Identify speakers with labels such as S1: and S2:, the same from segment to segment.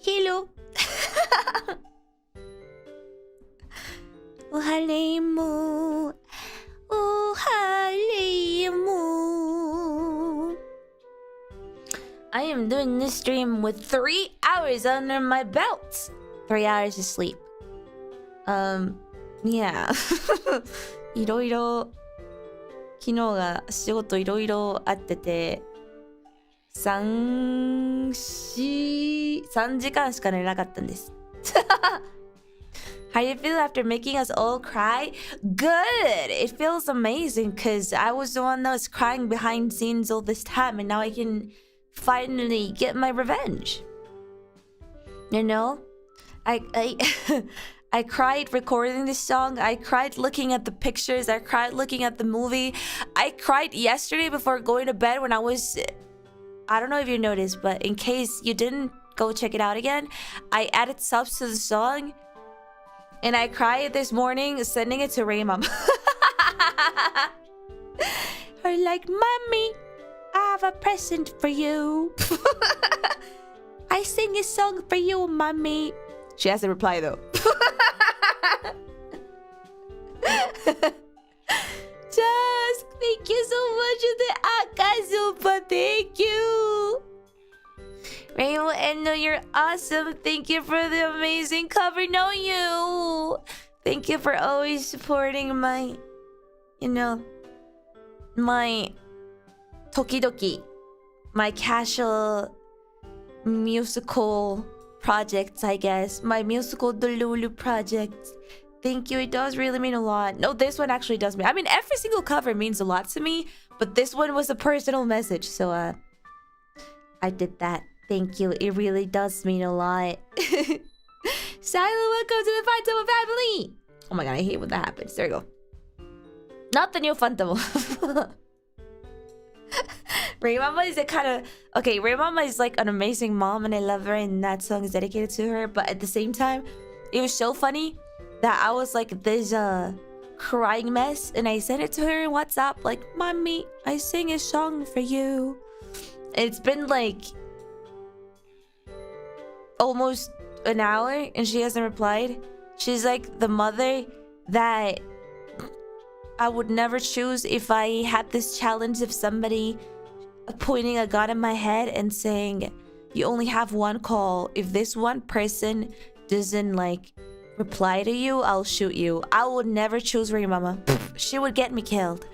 S1: Hello. Reimu. Reimu. I am doing this stream with 3 hours under my belt. 3 hours of sleep. Yeah. いろいろ昨日が仕事いろいろあってて3時間しか寝なかったんです。How do you feel after making us all cry? Good! It feels amazing because I was the one that was crying behind scenes all this time and now I can finally get my revenge. You know? I cried recording this song. I cried looking at the pictures. I cried looking at the movie. I cried yesterday before going to bed when I was... I don't know if you noticed, but in case you didn't go check it out again, I added subs to the song. And I cried this morning sending it to Reimam. Her like, Mommy, I have a present for you. I sing a song for you, Mommy. She has to reply though. Just thank you so much for the Acappella. Thank you. Reimu Endou, you're awesome. Thank you for the amazing cover. No, you. Thank you for always supporting my, you know, my tokidoki, my casual musical projects, I guess. My musical Delulu projects. Thank you. It does really mean a lot. No, this one actually does mean... I mean, every single cover means a lot to me. But this one was a personal message, so I did that. Thank you. It really does mean a lot. Silo, welcome to the Fantamo family. Oh my god, I hate when that happens. There we go. Not the new Fantamo. Reimama is a kind of... Okay, Reimama is like an amazing mom and I love her and that song is dedicated to her. But at the same time, it was so funny that I was like this crying mess. And I sent it to her in WhatsApp like, Mommy, I sing a song for you. And it's been like... almost an hour and she hasn't replied. She's like the mother that I would never choose if I had this challenge of somebody pointing a gun in my head and saying, you only have one call. If this one person doesn't like reply to you, I'll shoot you. I would never choose Reimama. She would get me killed.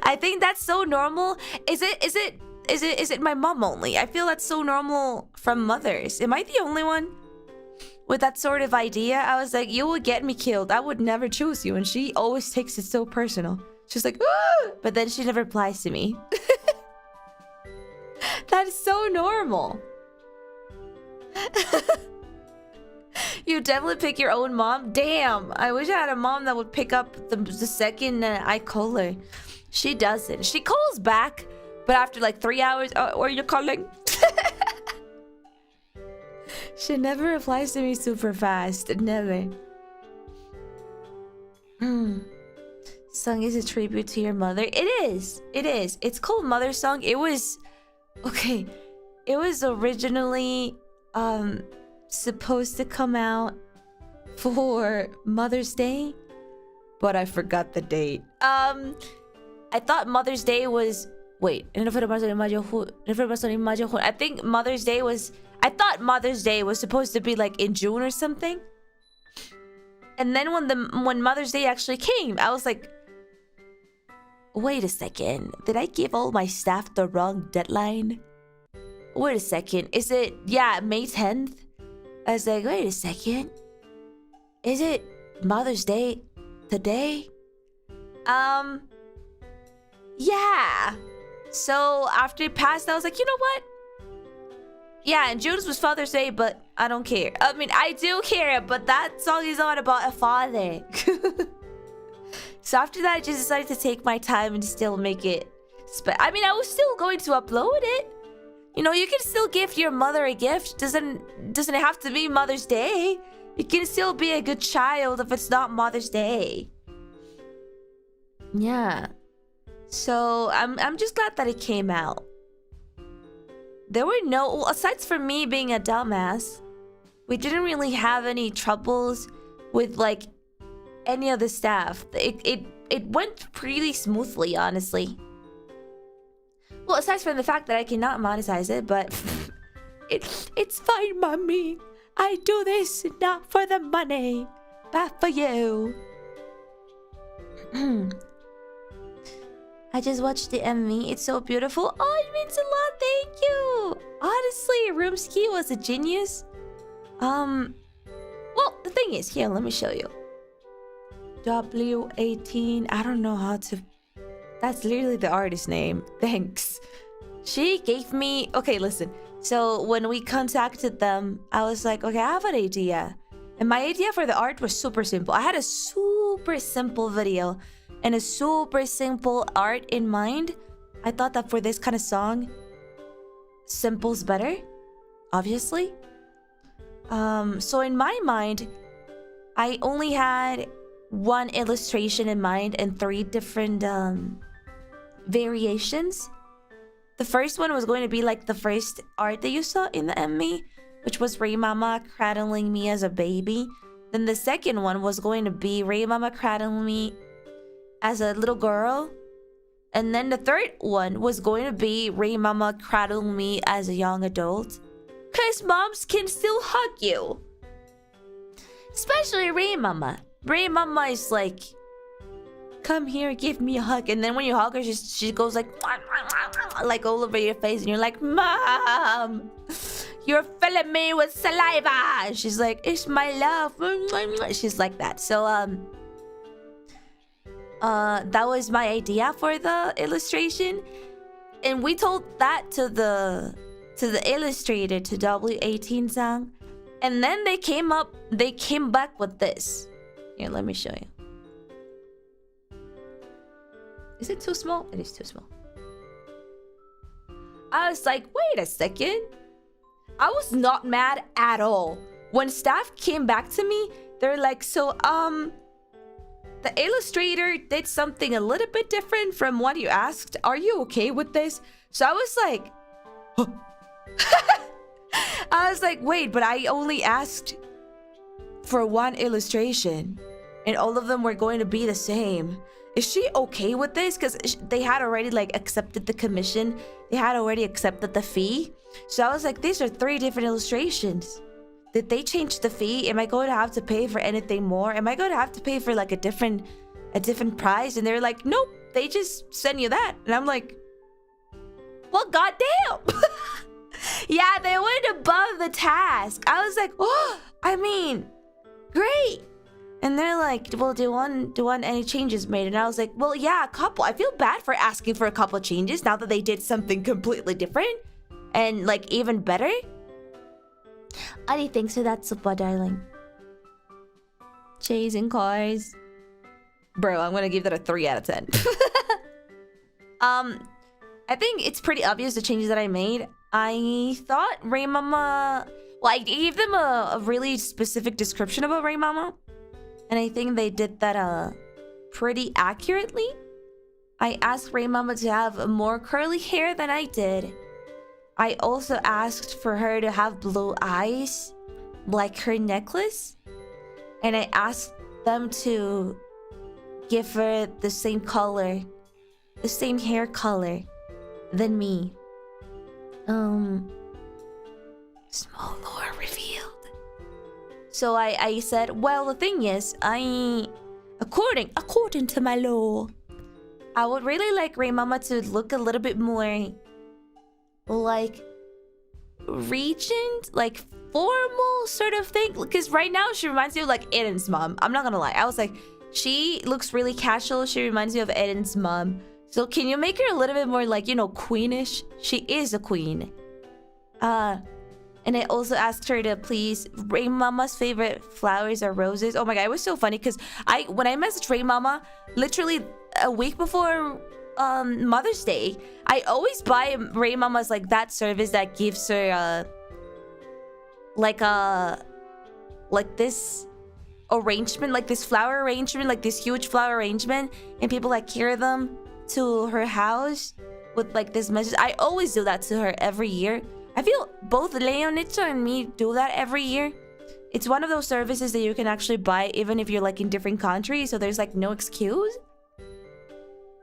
S1: I think that's so normal. Is it my mom only? I feel that's so normal from mothers. Am I the only one with that sort of idea? I was like, you will get me killed. I would never choose you. And she always takes it so personal. She's like, ah! But then she never replies to me. That is so normal. You definitely pick your own mom. Damn, I wish I had a mom that would pick up the second I call her. She doesn't. She calls back. But after like 3 hours, or you're calling? She never replies to me super fast. Never. Song is a tribute to your mother. It is. It is. It's called Mother Song. It was... Okay. It was originally supposed to come out for Mother's Day. But I forgot the date. I thought Mother's Day was... Wait, I think Mother's Day was... I thought Mother's Day was supposed to be like in June or something. And then when Mother's Day actually came, I was like, wait a second. Did I give all my staff the wrong deadline? Wait a second. Is it... Yeah, May 10th? I was like, wait a second. Is it Mother's Day today? Yeah. So after it passed, I was like, you know what? Yeah, and June's was Father's Day, but I don't care. I mean, I do care, but that song is not about a father. So after that, I just decided to take my time and still make it. I mean, I was still going to upload it. You know, you can still give your mother a gift. Doesn't it have to be Mother's Day? You can still be a good child if it's not Mother's Day. Yeah. So I'm just glad that it came out. There were no... Aside from me being a dumbass, we didn't really have any troubles with like any of the staff. It went pretty smoothly, honestly. Well, aside from the fact that I cannot monetize it, but it's fine, mommy. I do this not for the money, but for you. I just watched the MV. It's so beautiful. Oh, it means a lot. Thank you. Honestly, Roomski was a genius. Well, the thing is, here, let me show you. W18. I don't know how to... That's literally the artist name. Thanks. She gave me... Okay, listen. So when we contacted them, I was like, okay, I have an idea. And my idea for the art was super simple. I had a super simple video and a super simple art in mind. I thought that for this kind of song, simple's better, obviously. So in my mind, I only had one illustration in mind and 3 different variations. The first one was going to be like the first art that you saw in the MV, which was Reimama cradling me as a baby. Then the second one was going to be Reimama cradling me as a little girl. And then the third one was going to be Reimama cradling me as a young adult. Because moms can still hug you. Especially Reimama. Reimama is like, come here, give me a hug. And then when you hug her, she goes like all over your face. And you're like, Mom, you're filling me with saliva. And she's like, it's my love. She's like that. So, that was my idea for the illustration, and we told that to the illustrator, to W18 Sang, and then they came back with this. Here, let me show you. Is it too small? It is too small. I was like, wait a second. I was not mad at all. When staff came back to me, they're like, so, the illustrator did something a little bit different from what you asked. Are you okay with this? So I was like, huh. I was like, wait, but I only asked for one illustration and all of them were going to be the same. Is she okay with this? Because they had already like accepted the commission. They had already accepted the fee. So I was like, these are 3 different illustrations. Did they change the fee? Am I going to have to pay for anything more? Am I going to have to pay for like a different price? And they're like, nope, they just send you that. And I'm like, well, goddamn. Yeah, they went above the task. I was like, oh, I mean, great. And they're like, well, do you want any changes made? And I was like, well, yeah, a couple. I feel bad for asking for a couple of changes now that they did something completely different and like even better. Ari, thanks for that super, darling. Chasing cars. Bro, I'm gonna give that a 3 out of 10. I think it's pretty obvious the changes that I made. I thought REIMAMA... Well, I gave them a really specific description about REIMAMA. And I think they did that pretty accurately. I asked REIMAMA to have more curly hair than I did. I also asked for her to have blue eyes, like her necklace. And I asked them to give her the same color, the same hair color than me. Small lore revealed. So I said, well, the thing is, according to my law, I would really like REIMAMA to look a little bit more like regent, like formal sort of thing. Because right now she reminds me of like Eden's mom. I'm not gonna lie. I was like, she looks really casual. She reminds me of Eden's mom. So can you make her a little bit more like, you know, queenish? She is a queen. And I also asked her to please, REIMAMA's favorite flowers are roses. Oh my god, it was so funny because when I messaged REIMAMA, literally a week before Mother's Day, I always buy REIMAMA's like that service that gives her like this arrangement, like this flower arrangement, like this huge flower arrangement, and people like carry them to her house with like this message. I always do that to her every year. I feel both Leonitsa and me do that every year. It's one of those services that you can actually buy even if you're like in different countries, so there's like no excuse.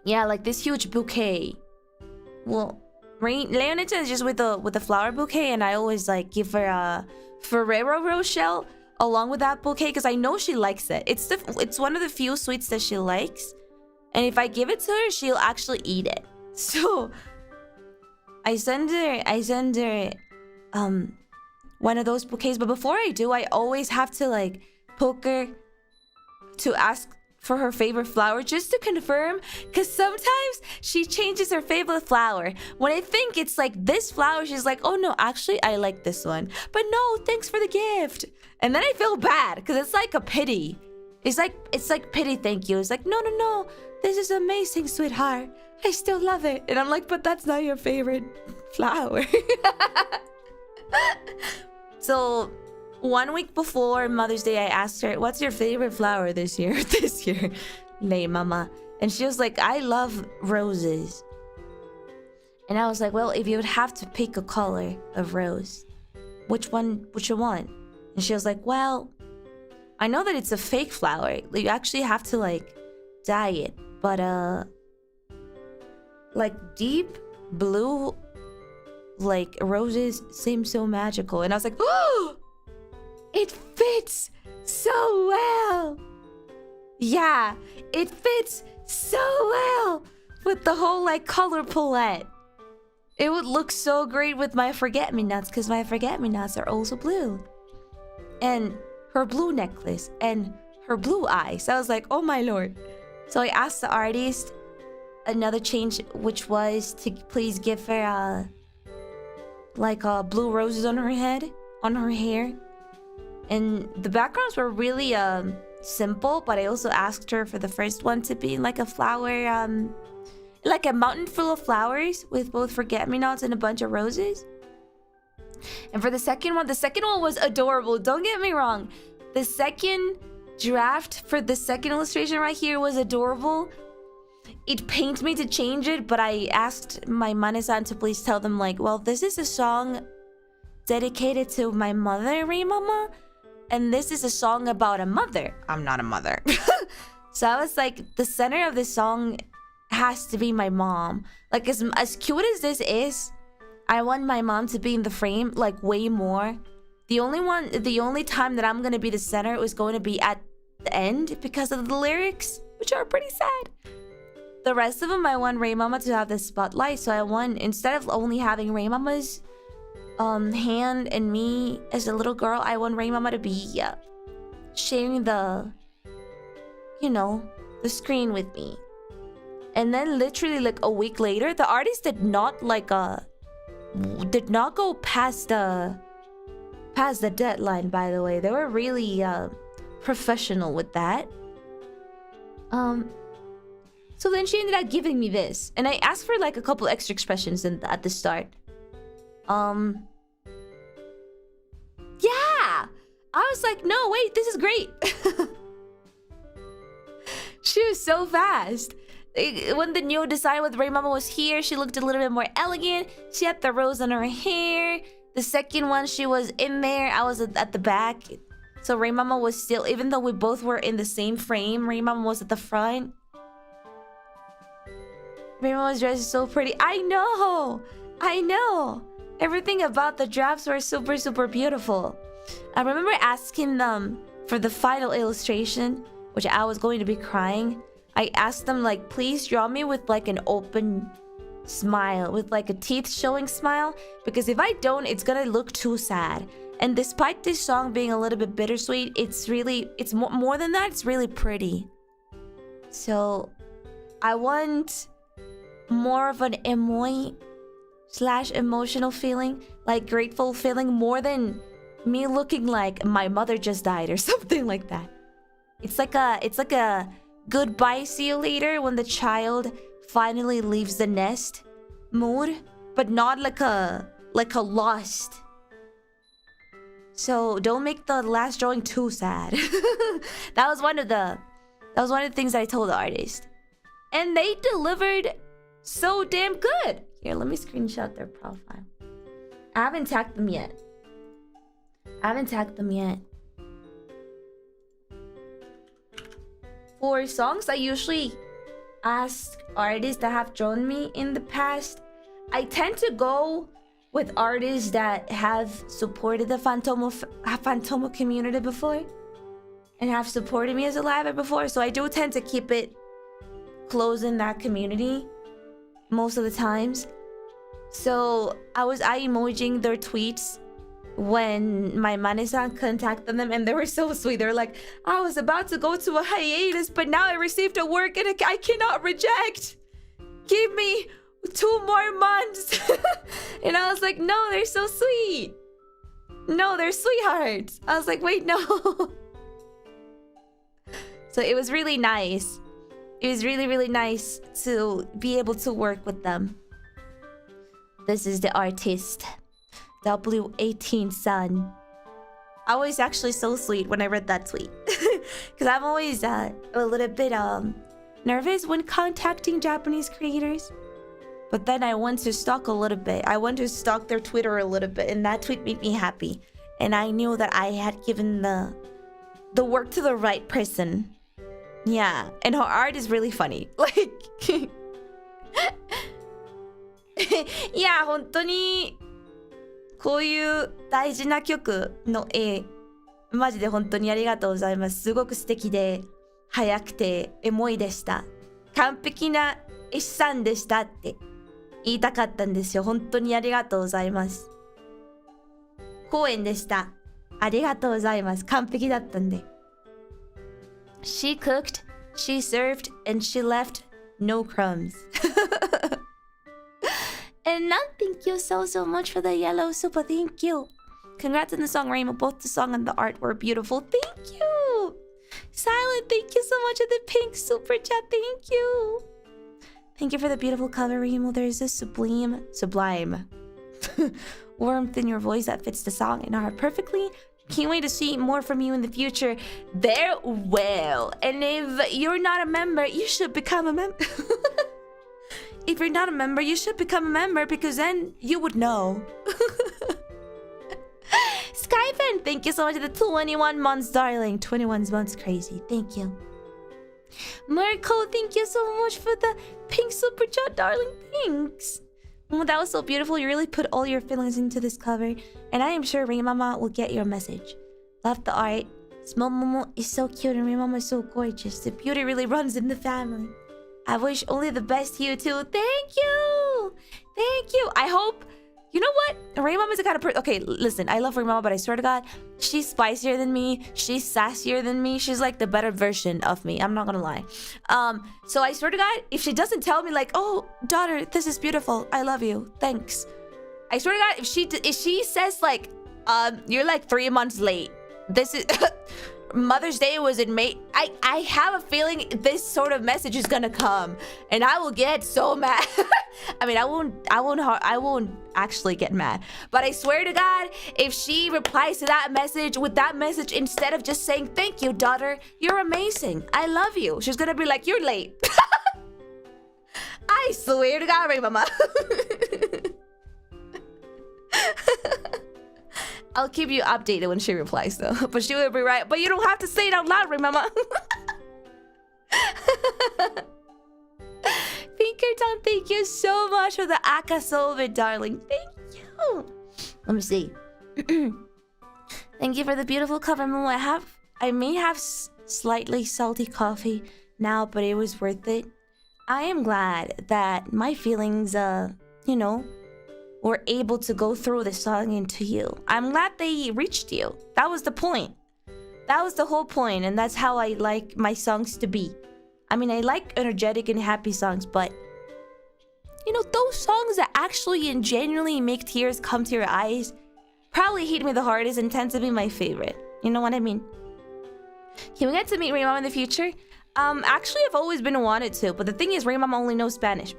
S1: Yeah, like this huge bouquet. Well, Leonitsa is just with the flower bouquet, and I always like give her a Ferrero Rocher along with that bouquet because I know she likes it. It's one of the few sweets that she likes, and if I give it to her, she'll actually eat it. So I send her one of those bouquets, but before I do, I always have to like poke her to ask for her favorite flower just to confirm, because sometimes she changes her favorite flower. When I think it's like this flower, she's like, oh no, actually I like this one, but no, thanks for the gift. And then I feel bad because it's like a pity. It's like pity thank you. It's like, no, this is amazing, sweetheart, I still love it. And I'm like, but that's not your favorite flower. So 1 week before Mother's Day, I asked her, what's your favorite flower this year? REIMAMA. And she was like, I love roses. And I was like, well, if you would have to pick a color of rose, which one would you want? And she was like, well, I know that it's a fake flower. You actually have to like dye it, but like deep blue like roses seem so magical. And I was like, oh, it fits so well. Yeah, it fits so well with the whole like color palette. It would look so great with my forget-me-nots because my forget-me-nots are also blue. And her blue necklace and her blue eyes. I was like, oh my lord, So I asked the artist another change, which was to please give her like blue roses on her head, on her hair. And the backgrounds were really simple, but I also asked her for the first one to be like a flower, like a mountain full of flowers with both forget-me-nots and a bunch of roses. And for the second one was adorable. Don't get me wrong. The second draft for the second illustration right here was adorable. It pains me to change it, but I asked my Mane-san to please tell them like, well, this is a song dedicated to my mother, Reimama, and this is a song about a mother. I'm not a mother. So I was like, the center of this song has to be my mom. Like, as cute as this is, I want my mom to be in the frame like way more. The only time that I'm gonna be the center was going to be at the end because of the lyrics, which are pretty sad. The rest of them, I want Reimama to have the spotlight. So I want, instead of only having Reimama's hand and me as a little girl, I want Reimama to be sharing the, you know, the screen with me. And then literally like a week later, the artist did not go past the deadline, by the way. They were really professional with that. So then she ended up giving me this, and I asked for like a couple extra expressions at the start. Yeah, I was like, no, wait, this is great. She was so fast. When the new design with Reimama was here, she looked a little bit more elegant. She had the rose on her hair. The second one, she was in there. I was at the back. So Reimama was still, even though we both were in the same frame, Reimama was at the front. Reimama's dress is so pretty. I know. Everything about the drafts were super, super beautiful. I remember asking them for the final illustration, which I was going to be crying. I asked them like, please draw me with like an open smile, with like a teeth showing smile, because if I don't, it's gonna look too sad. And despite this song being a little bit bittersweet, it's more than that, it's really pretty. So I want more of an emotional feeling, like grateful feeling, more than me looking like my mother just died or something like that. It's like a goodbye, see you later when the child finally leaves the nest mood, but not like a lost. So don't make the last drawing too sad. That was one of the things I told the artist, and they delivered so damn good. Here, let me screenshot their profile. I haven't tagged them yet. For songs I usually ask artists that have drawn me in the past, I tend to go with artists that have supported the Fantomo community before and have supported me as a liver before. So I do tend to keep it close in that community most of the times. So I emojing their tweets when my Mane-san contacted them, and they were so sweet. They're like, I was about to go to a hiatus, but now I received a work and I cannot reject. Give me 2 more months. And I was like, no, they're so sweet. No, they're sweethearts. I was like, wait, no. So it was really nice. It was really, really nice to be able to work with them. This is the artist, W18 Sun. I was actually so sweet when I read that tweet. Because I'm always a little bit nervous when contacting Japanese creators. But then I went to stalk a little bit. I went to stalk their Twitter a little bit, and that tweet made me happy. And I knew that I had given the work to the right person. Yeah, and her art is really funny. Like, yeah, 本当にこういう大事な曲の絵、マジで本当にありがとうございます。すごく素敵で、早くてエモいでした。完璧な絵師さんでしたって言いたかったんですよ。本当にありがとうございます。公演でした。ありがとうございます。完璧だったんで。She cooked, She served and she left no crumbs. And now, thank you so much for the yellow super. Thank you. Congrats on the song, Reimu. Both the song and the art were beautiful. Thank you. Silent, thank you so much for the pink super chat. Thank you. Thank you for the beautiful cover, Reimu. There's a sublime warmth in your voice that fits the song and art perfectly. Can't wait to see more from you in the future. There will. And if you're not a member, you should become a member. If you're not a member, you should become a member because then you would know. Skyfan, thank you so much for the 21 months, darling. 21 months, crazy. Thank you. Marco, thank you so much for the pink super chat, darling. Thanks. Oh, that was so beautiful. You really put all your feelings into this cover. And I am sure Reimama will get your message. Love the art. Small Momo is so cute and Reimama is so gorgeous. The beauty really runs in the family. I wish only the best to you too. Thank you. Thank you. I hope... You know what? Reimama is the kind of person... Okay, listen. I love Reimama, but I swear to God, she's spicier than me. She's sassier than me. She's like the better version of me. I'm not gonna lie. So I swear to God, if she doesn't tell me like, oh, daughter, this is beautiful. I love you. Thanks. I swear to God, if she says like, you're like 3 months late. This is... Mother's Day was in May. I have a feeling this sort of message is gonna come, and I will get so mad. I mean, I won't actually get mad, but I swear to God, if she replies to that message with that message instead of just saying thank you, daughter, you're amazing, I love you, she's gonna be like, you're late. I swear to God, Reimama. I'll keep you updated when she replies though. But she will be right. But you don't have to say it out loud, Reimama. Pinkerton, thank you so much for the Acappella, darling. Thank you. Let me see. Thank you for the beautiful cover, Momo. I may have slightly salty coffee now, but it was worth it. I am glad that my feelings, you know, were able to go through the song into you. I'm glad they reached you. That was the point. That was the whole point, and that's how I like my songs to be. I mean, I like energetic and happy songs, but you know, those songs that actually and genuinely make tears come to your eyes probably hit me the hardest and tend to be my favorite. You know what I mean? Can we get to meet Reimama in the future? Actually, I've always been wanted to, but the thing is, Reimama only knows Spanish.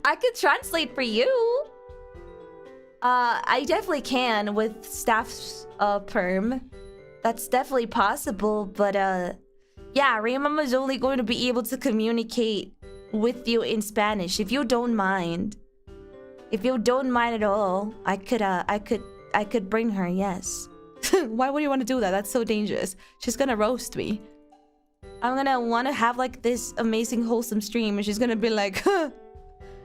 S1: I could translate for you. I definitely can with staff's perm. That's definitely possible, but yeah, Reimama is only going to be able to communicate with you in Spanish if you don't mind. If you don't mind at all, I could bring her, yes. Why would you want to do that? That's so dangerous. She's gonna roast me. I'm gonna want to have like this amazing wholesome stream and she's gonna be like, huh,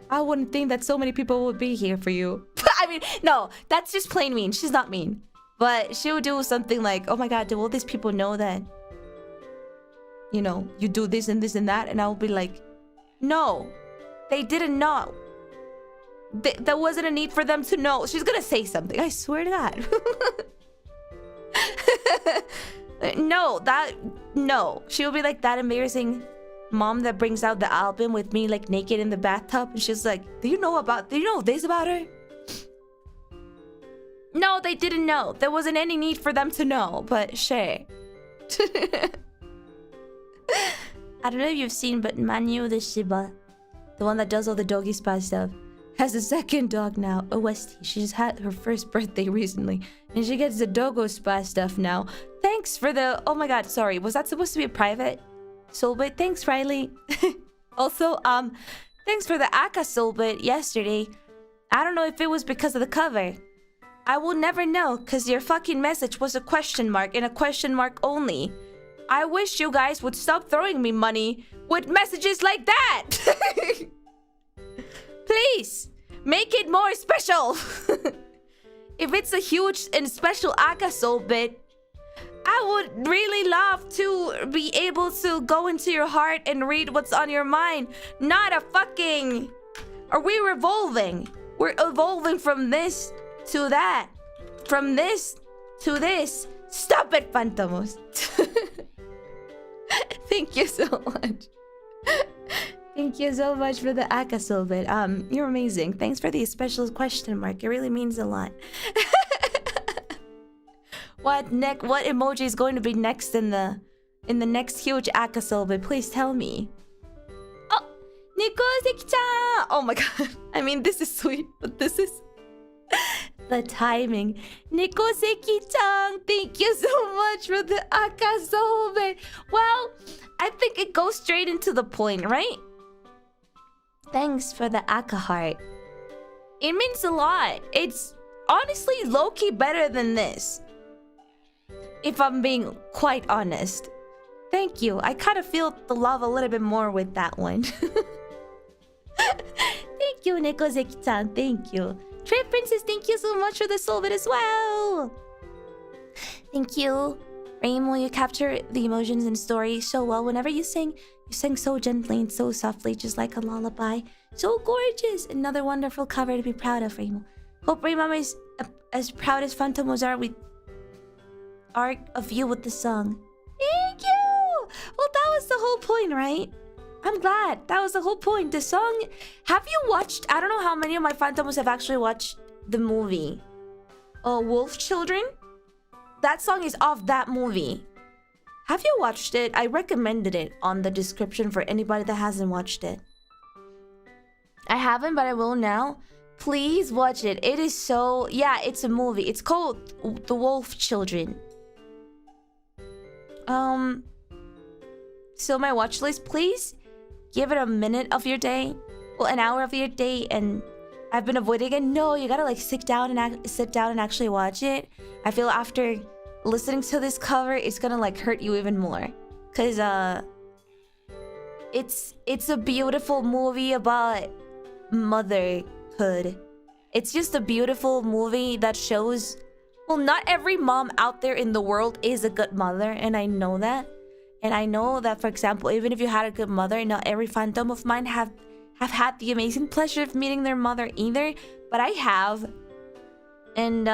S1: I wouldn't think that so many people would be here for you. I mean, no, that's just plain mean. She's not mean. But she would do something like, oh my God, do all these people know that, you know, you do this and this and that? And I will be like, no, they didn't know. There wasn't a need for them to know. She's gonna say something. I swear to God. No. She'll be like that embarrassing mom that brings out the album with me like naked in the bathtub. And she's like, do you know this about her? No, they didn't know. There wasn't any need for them to know, but sure. I don't know if you've seen, but Manu the Shiba, the one that does all the doggy spa stuff, has a second dog now, a Westie. She just had her first birthday recently, and she gets the doggo spa stuff now. Thanks for the... Oh my God, sorry. Was that supposed to be a private soulbit? Thanks, Riley. Also, thanks for the Aka soulbit yesterday. I don't know if it was because of the cover. I will never know, because your fucking message was a question mark and a question mark only. I wish you guys would stop throwing me money with messages like that. Please, make it more special. If it's a huge and special Aka soul bit, I would really love to be able to go into your heart and read what's on your mind. Not a fucking... Are we revolving? We're evolving from this to that. From this to this. Stop it, Phantomos. Thank you so much. Thank you so much for the Akasobit. You're amazing. Thanks for the special question mark. It really means a lot. What emoji is going to be next in the next huge Akasobit? Please tell me. Oh, Nikoseki-chan! Oh my god. I mean, this is sweet, but this is the timing. Nikoseki-chan, thank you so much for the Akasobit. Well, I think it goes straight into the point, right? Thanks for the Aka heart. It means a lot. It's honestly low-key better than this, if I'm being quite honest. Thank you. I kind of feel the love a little bit more with that one. Thank you, Nikozeki-chan. Thank you. Trey Princess, thank you so much for the soulbit as well. Thank you. Reimu, you capture the emotions and story so well. Whenever you sing so gently and so softly, just like a lullaby. So gorgeous. Another wonderful cover to be proud of, Reimu. Hope REIMAMA is as proud as Phantomos are of you with the song. Thank you! Well, that was the whole point, right? I'm glad. That was the whole point. The song... Have you watched... I don't know how many of my Phantomos have actually watched the movie. Wolf Children? That song is off that movie. Have you watched it? I recommended it on the description for anybody that hasn't watched it. I haven't, but I will now. Please watch it. It is so... Yeah, it's a movie. It's called The Wolf Children. So my watch list, please give it a minute of your day. Well, an hour of your day, and I've been avoiding it. No, you gotta like sit down and actually watch it. I feel after listening to this cover, it's gonna like hurt you even more. Cause it's a beautiful movie about motherhood. It's just a beautiful movie that shows, well, not every mom out there in the world is a good mother, and I know that. And I know that, for example, even if you had a good mother, not every phantom of mine have had the amazing pleasure of meeting their mother either, but I have. And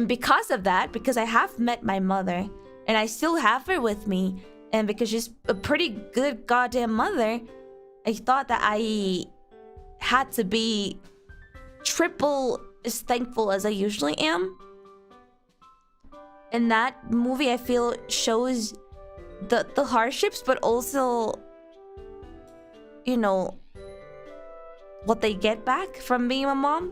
S1: because of that, because I have met my mother, and I still have her with me, and because she's a pretty good goddamn mother, I thought that I had to be triple as thankful as I usually am. And that movie, I feel, shows the hardships, but also, you know, what they get back from being a mom.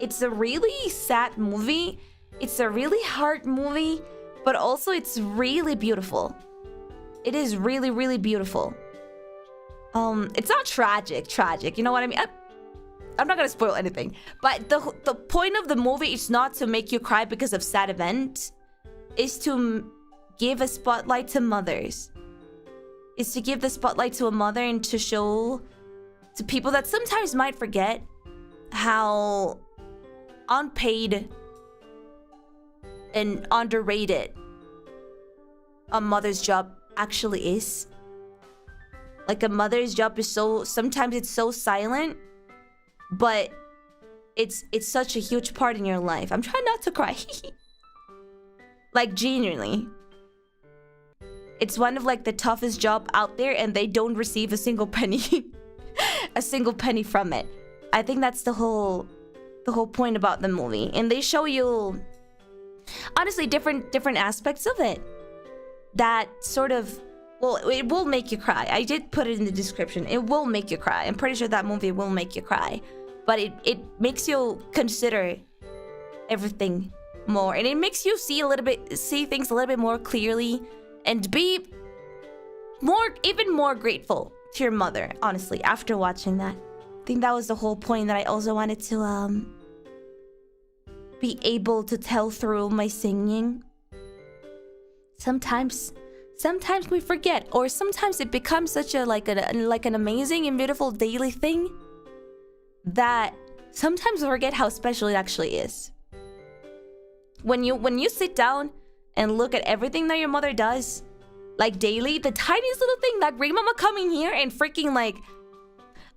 S1: It's a really sad movie. It's a really hard movie, but also it's really beautiful. It is really, really beautiful. It's not tragic, you know what I mean? I'm not gonna spoil anything, but the point of the movie is not to make you cry because of sad events. Is to give a spotlight to mothers. Is to give the spotlight to a mother and to show to people that sometimes might forget how unpaid and underrated a mother's job actually is. Like, a mother's job is so... Sometimes it's so silent, but it's such a huge part in your life. I'm trying not to cry. Like, genuinely. It's one of like the toughest job out there, and they don't receive a single penny. A single penny from it. I think that's the whole point about the movie. And they show you, honestly, different aspects of it that sort of, well, it will make you cry. I did put it in the description. It will make you cry. I'm pretty sure that movie will make you cry. But it makes you consider everything more, and it makes you see things a little bit more clearly, and be even more grateful to your mother, honestly, after watching that. I think that was the whole point that I also wanted to be able to tell through my singing. Sometimes we forget, or sometimes it becomes such a like an amazing and beautiful daily thing that sometimes we forget how special it actually is. When you sit down and look at everything that your mother does, like daily, the tiniest little thing, that REIMAMA coming here and freaking like,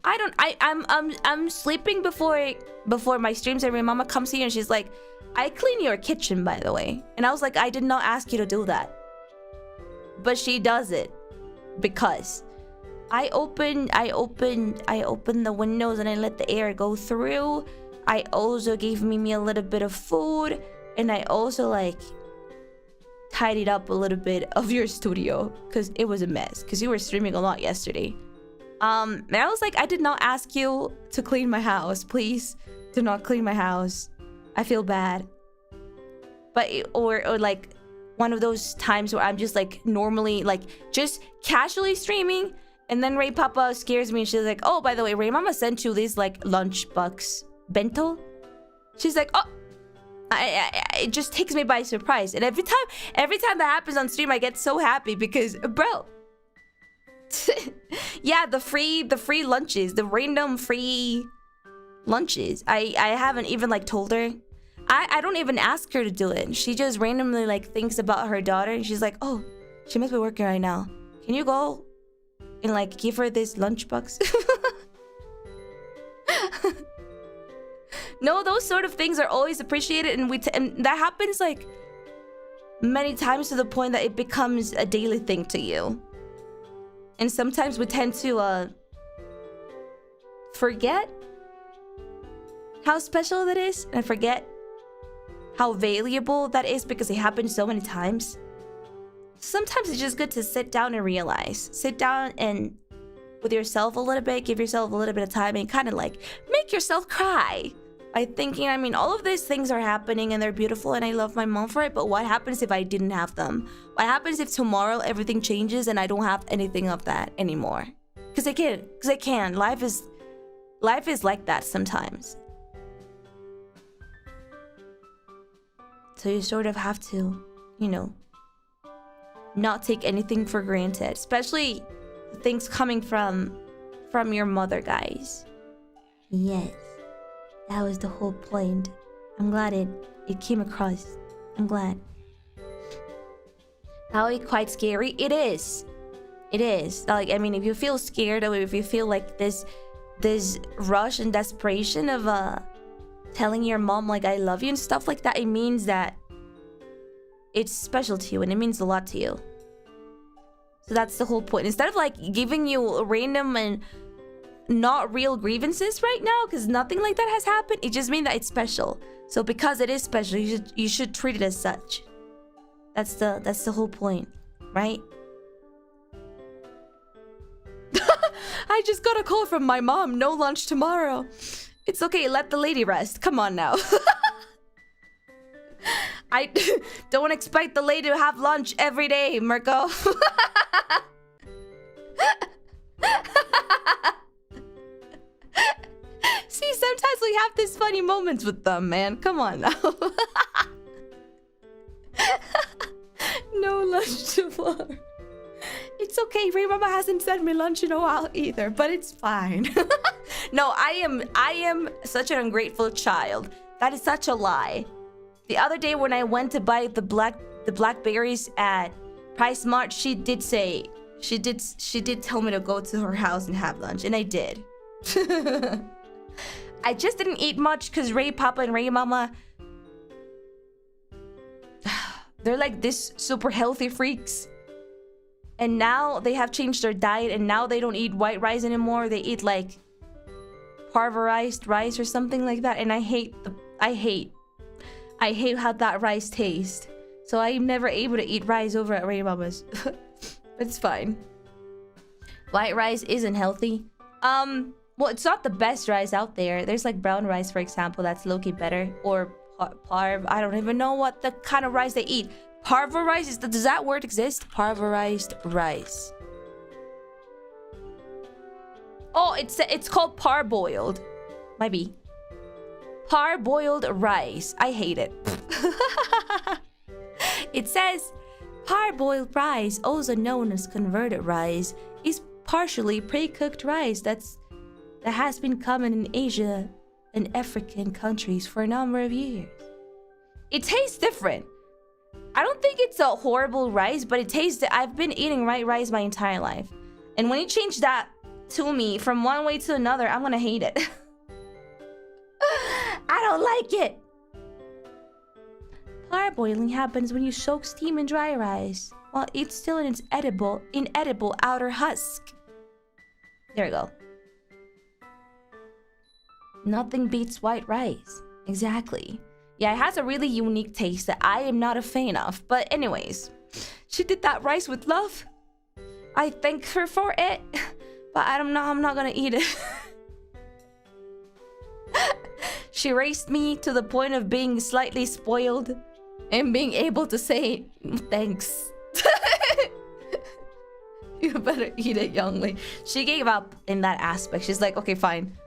S1: I'm sleeping before my streams, and REIMAMA comes here and she's like, I clean your kitchen, by the way. And I was like, I did not ask you to do that. but she does it because I open the windows and I let the air go through. I also gave Mimi a little bit of food, and I also like tidied up a little bit of your studio because it was a mess because you were streaming a lot yesterday. And I was like, I did not ask you to clean my house. Please do not clean my house. I feel bad. But or like one of those times where I'm just like normally like just casually streaming, and then Ray Papa scares me and she's like, oh, by the way, Ray Mama sent you this like lunchbox bento. She's like, oh, it just takes me by surprise. And every time that happens on stream, I get so happy because, bro, yeah, the free lunches, the random free lunches. I haven't even like told her. I don't even ask her to do it. She just randomly like thinks about her daughter and she's like, oh, she must be working right now. Can you go and like give her this lunchbox? No, those sort of things are always appreciated, and and that happens like many times to the point that it becomes a daily thing to you. And sometimes we tend to forget how special that is, and forget how valuable that is because it happens so many times. Sometimes it's just good to sit down and realize. Sit down and with yourself a little bit, give yourself a little bit of time and kind of like make yourself cry by thinking, I mean, all of these things are happening and they're beautiful and I love my mom for it, but what happens if I didn't have them? What happens if tomorrow everything changes and I don't have anything of that anymore? Because I can. Life is like that sometimes. So you sort of have to, you know, not take anything for granted, especially things coming from your mother, guys. Yes, that was the whole point. I'm glad it came across. I'm glad. Probably quite scary. It is. Like, I mean, if you feel scared or if you feel like this rush and desperation of telling your mom like I love you and stuff like that, it means that it's special to you and it means a lot to you. So that's the whole point. Instead of like giving you random and not real grievances right now, because nothing like that has happened, it just means that it's special. So because it is special, you should treat it as such. That's the whole point, right? I just got a call from my mom. No lunch tomorrow. It's okay, let the lady rest. Come on now. I don't expect the lady to have lunch every day, Mirko. See, sometimes we have these funny moments with them, man. Come on now. No lunch tomorrow. It's okay, Ray Mama hasn't sent me lunch in a while either, but it's fine. No, I am such an ungrateful child. That is such a lie. The other day when I went to buy the blackberries at Price Mart, she did tell me to go to her house and have lunch, and I did. I just didn't eat much because Ray Papa and Ray Mama, they're like this super healthy freaks. And now they have changed their diet and now they don't eat white rice anymore. They eat like pulverized rice or something like that. And I hate how that rice tastes. So I'm never able to eat rice over at Ray Mama's. It's fine. White rice isn't healthy. Well, it's not the best rice out there. There's like brown rice, for example, that's low-key better. Or parv. I don't even know what the kind of rice they eat. Pulverized? Does that word exist? Pulverized rice. Oh, it's called parboiled. Might be. Parboiled rice. I hate it. It says parboiled rice, also known as converted rice, is partially pre-cooked rice that has been common in Asia and African countries for a number of years. It tastes different. I don't think it's a horrible rice, but it tastes... I've been eating white rice my entire life. And when you change that to me from one way to another, I'm gonna hate it. I don't like it. Parboiling happens when you soak steam in dry rice. while it's still in its inedible outer husk. There we go. Nothing beats white rice. Exactly. Yeah, it has a really unique taste that I am not a fan of. But anyways, she did that rice with love. I thank her for it. But I'm not gonna eat it. She raised me to the point of being slightly spoiled and being able to say thanks. You better eat it, youngly. She gave up in that aspect. She's like, okay, fine.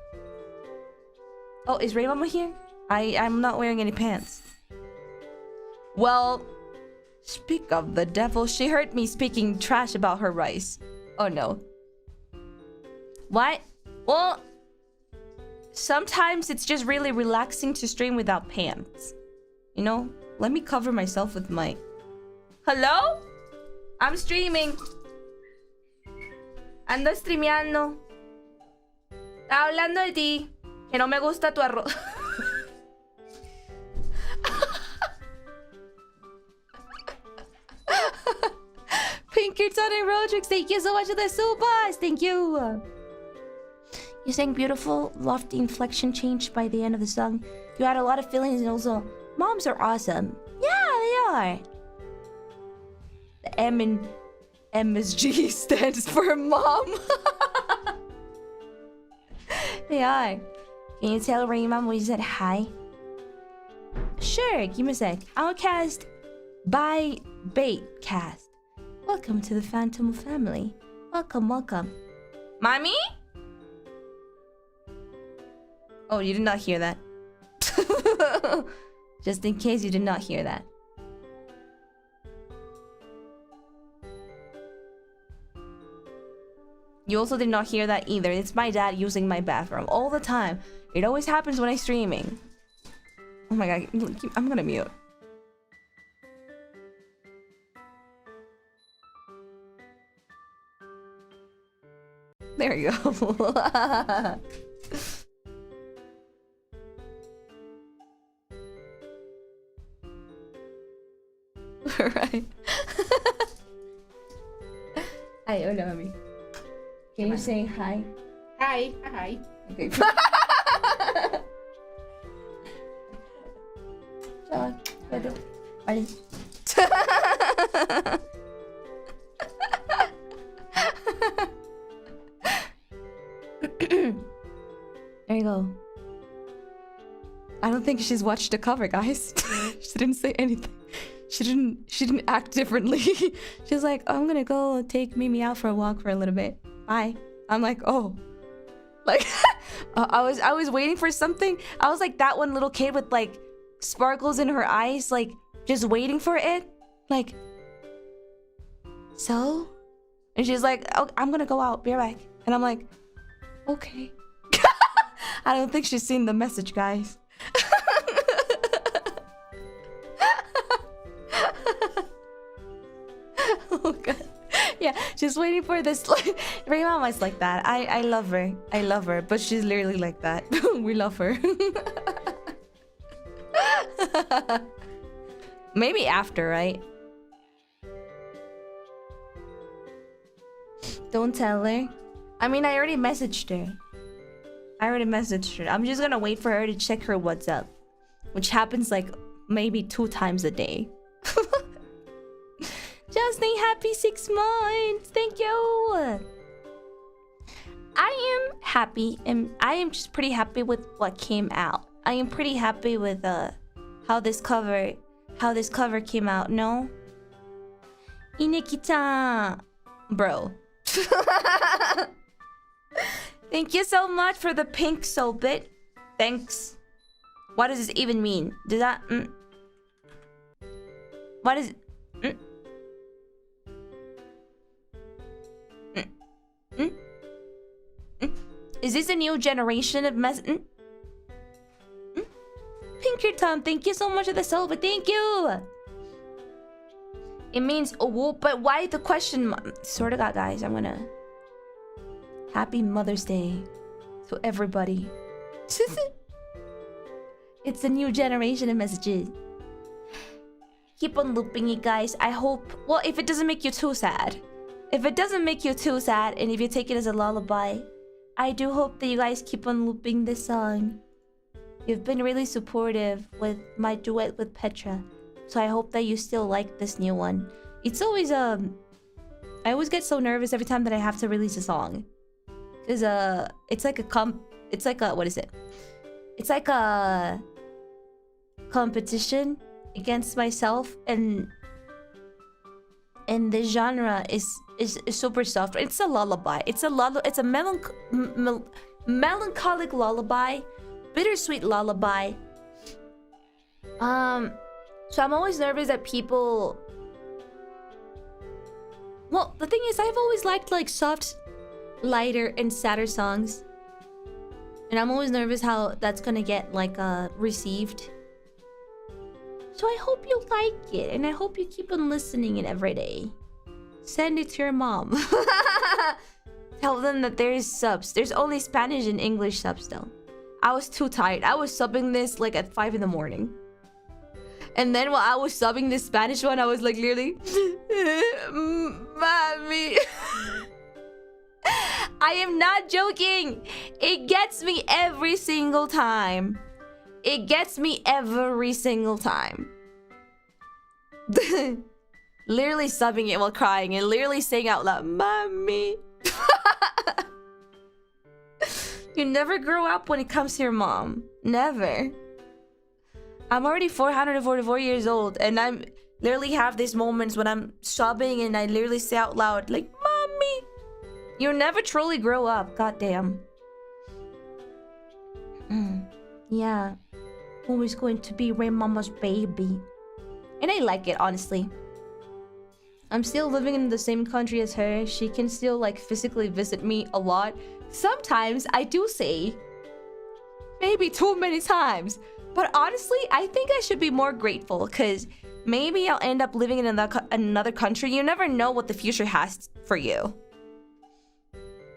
S1: Oh, is Reimama here? I'm not wearing any pants. Well, speak of the devil, she heard me speaking trash about her rice. Oh no. What? Well, sometimes it's just really relaxing to stream without pants. You know? Let me cover myself with my... Hello? I'm streaming. Ando streameando. Estaba hablando de ti. Que no me gusta tu arroz. Pinkerton and Rodrix, thank you so much for the subas. Thank you. You sang beautiful, lofty inflection changed by the end of the song. You had a lot of feelings and also, moms are awesome. Yeah, they are. The M in MSG stands for mom. They are. Can you tell Reimama we said hi? Sure, give me a sec. I'll cast by bait cast. Welcome to the Phantom family. Welcome, welcome. Mommy? Oh, you did not hear that. Just in case you did not hear that. You also did not hear that either. It's my dad using my bathroom all the time. It always happens when I'm streaming. Oh my god, I'm gonna mute. There you go. Right. Hi, hola, mami. Can you say hi?
S2: Hi. Hi.
S1: Okay. Ciao. Vale. There you go. I don't think she's watched the cover, guys. She didn't say anything. She didn't act differently. She's like, oh, I'm gonna go take Mimi out for a walk for a little bit. Bye. I'm like, oh. Like I was waiting for something. I was like that one little kid with like sparkles in her eyes, like just waiting for it. Like, so? And she's like, oh, I'm gonna go out, be right back. And I'm like, okay. I don't think she's seen the message, guys. Oh god. Yeah, just waiting for this. Like, Reimama's like that. I love her. I love her, but she's literally like that. We love her. Maybe after, right? Don't tell her. I mean, I already messaged her. I'm just gonna wait for her to check her WhatsApp, which happens like maybe 2 times a day. Justin, happy 6 months. Thank you. I am happy, and I am just pretty happy with what came out. I am pretty happy with how this cover came out. No, Ineki-chan, bro. Thank you so much for the pink soul bit. Thanks. What does this even mean? Does that? What is? Is this a new generation of Pinkerton, thank you so much for the soul, but thank you. It means oh, but why the question? Sort of got, guys. I'm gonna. Happy Mother's Day to everybody. It's a new generation of messages. keep on looping it, guys. I hope... Well, if it doesn't make you too sad. If it doesn't make you too sad, and if you take it as a lullaby, I do hope that you guys keep on looping this song. You've been really supportive with my duet with Petra. So I hope that you still like this new one. It's always, I always get so nervous every time that I have to release a song. Because, it's like a what is it? It's like a competition against myself, and the genre is super soft. It's a lullaby. It's a melancholic lullaby, bittersweet lullaby. So I'm always nervous that people... Well, the thing is, I've always liked like soft, lighter, and sadder songs. And I'm always nervous how that's gonna get like received. So I hope you like it, and I hope you keep on listening it every day. Send it to your mom. Tell them that there is subs. There's only Spanish and English subs though. I was too tired. I was subbing this like at 5 in the morning. And then while I was subbing this Spanish one, I was like literally... Mommy. I am not joking. It gets me every single time. It gets me every single time. Literally subbing it while crying and literally saying out loud, Mommy. You never grow up when it comes to your mom. Never. I'm already 444 years old, and I'm literally have these moments when I'm sobbing and I literally say out loud, like, Mommy. You never truly grow up, goddamn. Yeah. Always going to be Reimama's baby. And I like it, honestly. I'm still living in the same country as her. She can still, like, physically visit me a lot. Sometimes I do say, maybe too many times. But honestly, I think I should be more grateful, because maybe I'll end up living in another country. You never know what the future has for you.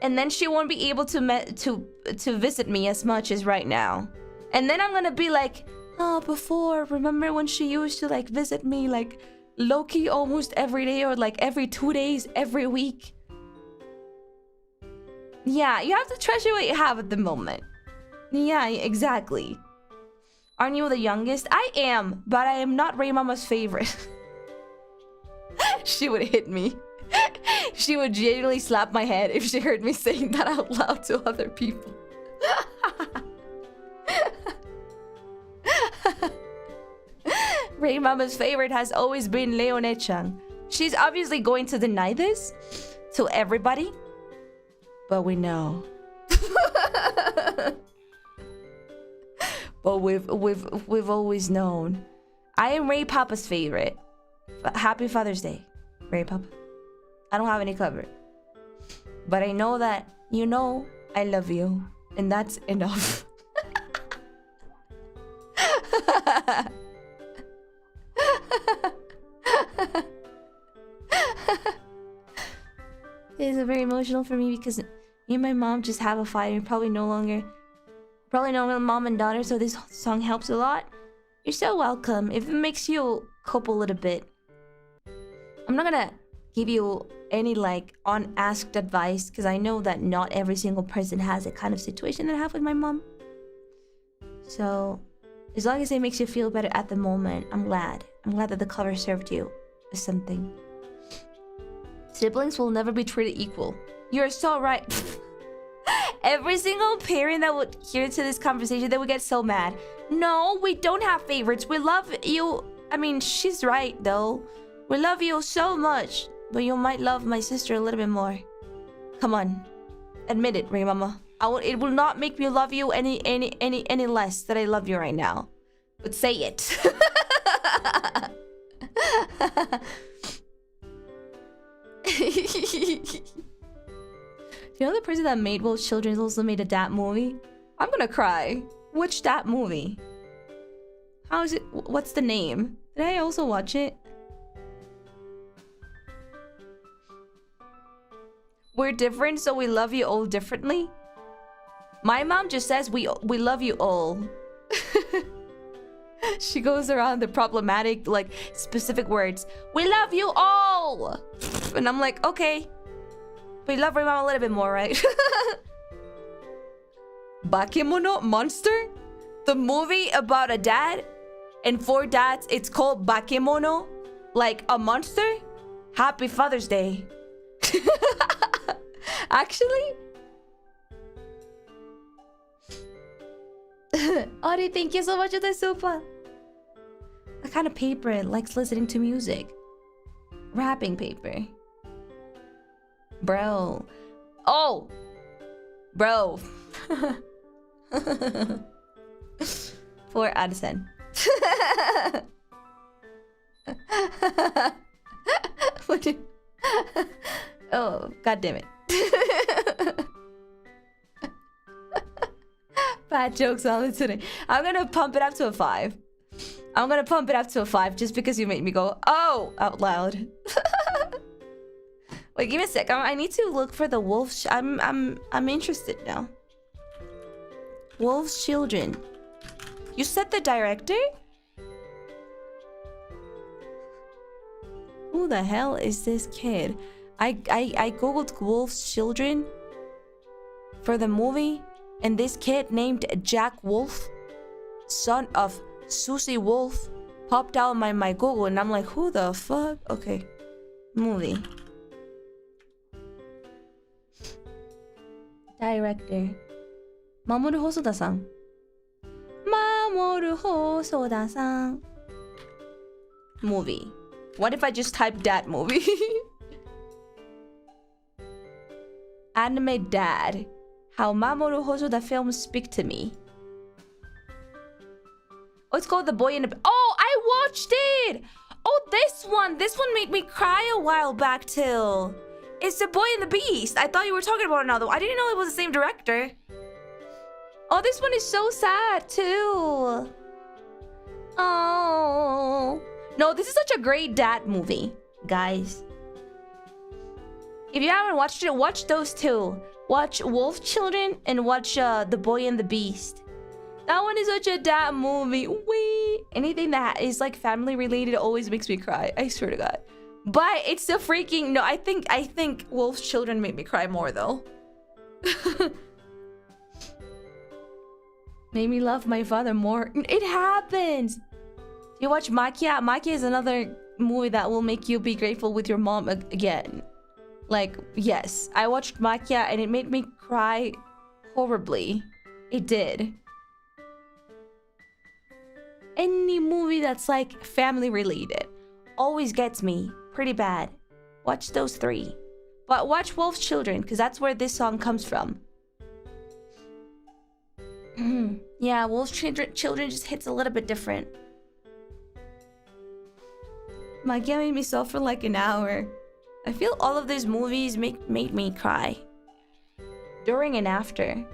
S1: And then she won't be able to visit me as much as right now. And then I'm gonna be like, oh, before, remember when she used to like visit me like low-key almost every day, or like every 2 days, every week? Yeah, you have to treasure what you have at the moment. Yeah, exactly. Aren't you the youngest? I am, but I am not Reimama's favorite. She would hit me. She would genuinely slap my head if she heard me saying that out loud to other people. Reimama's favorite has always been Leone-chan. She's obviously going to deny this to everybody, but we know. But we've always known. I am Ray Papa's favorite. Happy Father's Day, Ray Papa. I don't have any cover, but I know that you know I love you, and that's enough. It is very emotional for me because me and my mom just have a fight, and probably no mom and daughter, so this song helps a lot. You're so welcome. If it makes you cope a little bit, I'm not gonna give you any like unasked advice, because I know that not every single person has a kind of situation that I have with my mom. So as long as it makes you feel better at the moment, I'm glad. I'm glad that the cover served you as something. Siblings will never be treated equal. You're so right. Every single parent that would hear to this conversation, they would get so mad. No, we don't have favorites. We love you. I mean, she's right though. We love you so much, but you might love my sister a little bit more. Come on, admit it, Reimama. It will not make me love you any less that I love you right now. But say it. You know the person that made Wolf Children also made a Dat movie? I'm gonna cry. Which Dat movie? How is it? What's the name? Did I also watch it? We're different, so we love you all differently. My mom just says we love you all. She goes around the problematic, like, specific words. We love you all! And I'm like, okay. We love Reimama a little bit more, right? Bakemono Monster? The movie about a dad and 4 dads. It's called Bakemono. Like a monster? Happy Father's Day. Actually? Ori, thank you so much for the super. What kind of paper likes listening to music? Wrapping paper. Bro. Oh! Bro. 4 out of 10. What did... Oh, god damn it. Bad jokes on it today. I'm gonna pump it up to a 5. I'm gonna pump it up to a 5 just because you made me go, oh, out loud. Wait, give me a sec. I need to look for the wolf. I'm interested now. Wolf's Children. You said the director? Who the hell is this kid? I googled Wolf's Children for the movie, and this kid named Jack Wolf, son of Susie Wolf, popped out my Google, and I'm like, who the fuck? Okay, movie. Director Mamoru Hosoda-san. Mamoru Hosoda-san. Movie. What if I just type that movie? Anime Dad. How Mamoru Hosoda films speak to me. Oh, it's called The Boy and the... Oh, I watched it! Oh, this one! This one made me cry a while back till. It's The Boy and the Beast. I thought you were talking about another one. I didn't know it was the same director. Oh, this one is so sad too. Oh. No, this is such a great dad movie, guys. If you haven't watched it, watch those two. Watch Wolf Children and watch The Boy and the Beast. That one is such a dad movie. Wait. Anything that is like family related always makes me cry. I swear to God. But it's the freaking... No, I think Wolf's Children made me cry more though. Made me love my father more. It happens. You watch Makia? Makia is another movie that will make you be grateful with your mom again. Like, yes. I watched Makia and it made me cry horribly. It did. Any movie that's like family related always gets me pretty bad. Watch those 3. But watch Wolf's Children, because that's where this song comes from. Yeah, Wolf's Children just hits a little bit different. Magia made me sob for like an hour. I feel all of these movies made me cry. During and after.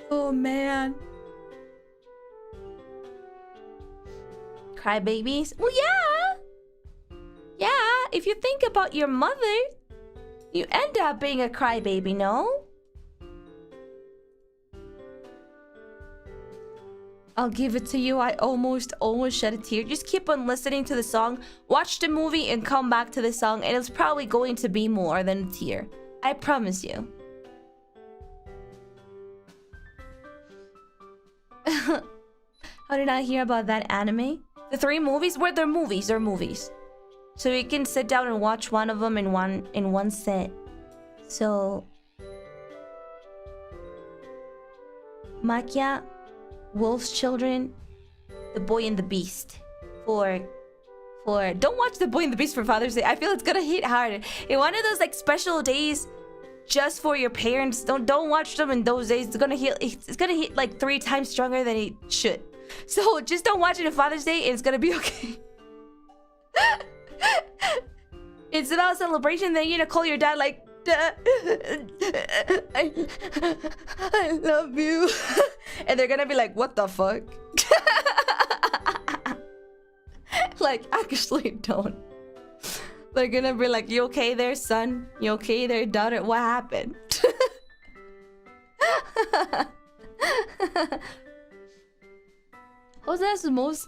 S1: Oh man. Crybabies? Well, yeah. Yeah, if you think about your mother, you end up being a crybaby, no? I'll give it to you. I almost shed a tear. Just keep on listening to the song, watch the movie, and come back to the song, and it's probably going to be more than a tear. I promise you. How did I hear about that anime? The 3 movies? Well, they're movies. They're movies. So you can sit down and watch one of them in one set. So... Makia, Wolf's Children, The Boy and the Beast. For don't watch The Boy and the Beast for Father's Day. I feel it's gonna hit hard. In one of those like special days just for your parents, don't watch them in those days. It's gonna hit like 3 times stronger than it should. So just don't watch it on Father's Day and it's gonna be okay. It's about celebration, then you're gonna call your dad like, I love you. And they're gonna be like, what the fuck? Like, actually don't. They're gonna be like, you okay there, son? You okay there, daughter? What happened? Jose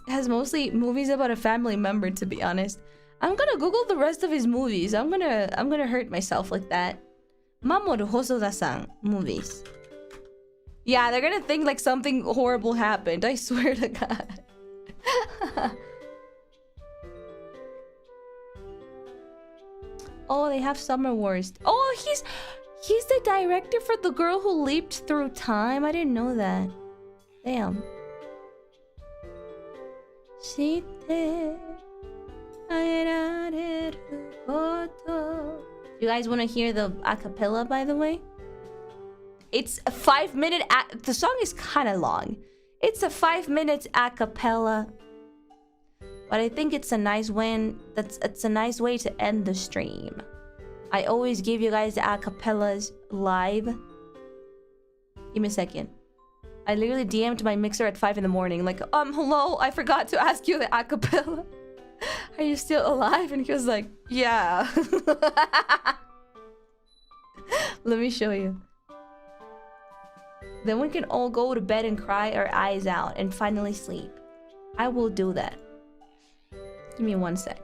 S1: has mostly movies about a family member, to be honest. I'm gonna Google the rest of his movies. I'm gonna hurt myself like that. Mamoru Hosoda-san movies. Yeah, they're gonna think like something horrible happened. I swear to God. Oh, they have Summer Wars. Oh, he's the director for The Girl Who Leaped Through Time. I didn't know that. Damn. You guys want to hear the acapella, by the way? It's a 5-minute. The song is kind of long. It's a 5 minutes acapella, but I think it's a nice way. It's a nice way to end the stream. I always give you guys the acapellas live. Give me a second. I literally DM'd my mixer at 5 in the morning, like, hello, I forgot to ask you the acapella. Are you still alive? And he was like, yeah. Let me show you. Then we can all go to bed and cry our eyes out and finally sleep. I will do that. Give me 1 sec.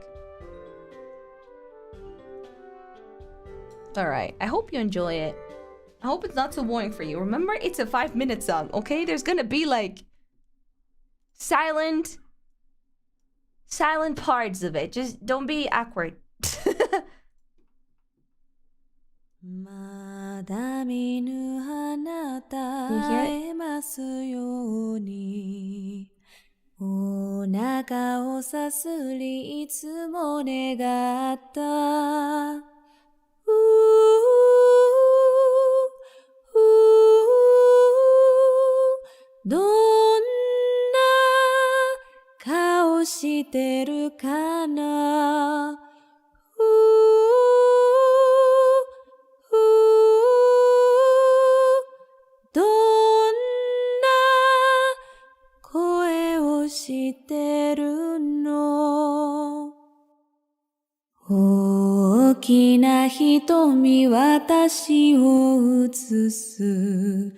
S1: Alright, I hope you enjoy it. I hope it's not too boring for you. Remember, it's a 5-minute song, okay? There's gonna be like silent parts of it. Just don't be awkward. You どんな顔してるかなどんな声をしてるの大きな瞳私を映す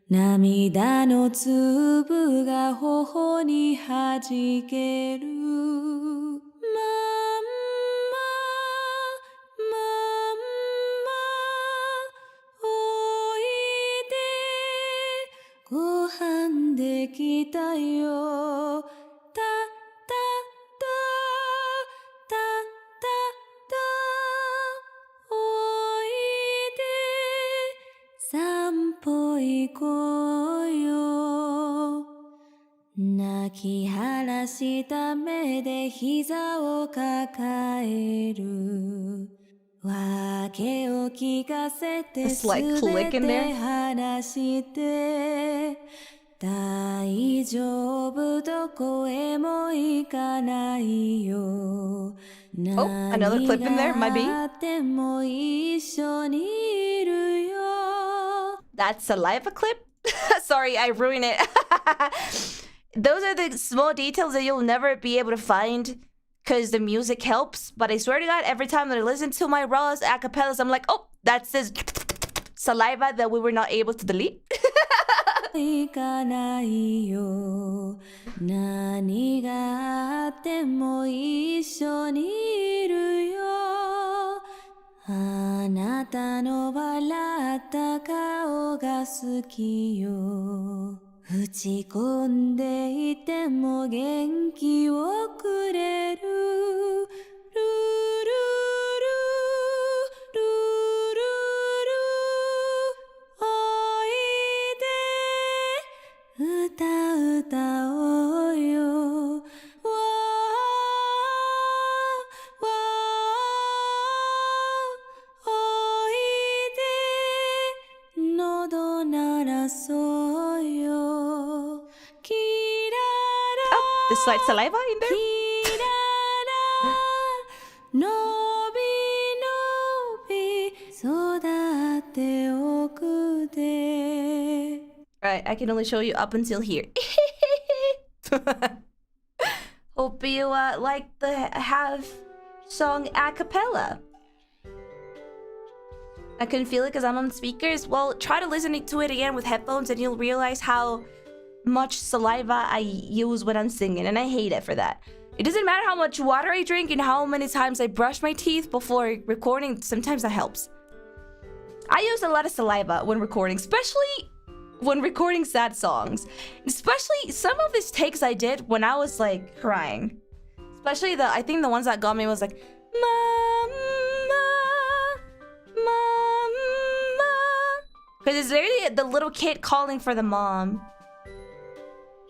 S1: 涙の粒が頬に弾ける。おいで、ご飯できたよ。散歩行こうよ泣き晴らした目で膝を抱えるわけを聞かせてすべて話して大丈夫どこへも行かないよ
S2: Oh, another clip in there, might be.
S1: That's saliva clip? Sorry, I ruined it. Those are the small details that you'll never be able to find because the music helps. But I swear to God, every time that I listen to my raws acapellas, I'm like, oh, that's this saliva that we were not able to delete. 行かないよ何があっても一緒にいるよあなたの笑った顔が好きよ打ち込んでいても元気をくれるルル歌おうよわおいで喉鳴らそうよキララ
S2: Oh, this like saliva in there?
S1: キララのびのび育っておくで Alright, I can only show you up until here. Hope you like the song Acappella. I couldn't feel it because I'm on speakers. Well, try to listen to it again with headphones and you'll realize how much saliva I use when I'm singing, and I hate it for that. It doesn't matter how much water I drink and how many times I brush my teeth before recording, sometimes that helps. I use a lot of saliva when recording, especially when recording sad songs. Especially some of these takes I did when I was like crying. Especially I think the ones that got me was like, Mama, Mama. Because it's literally the little kid calling for the mom.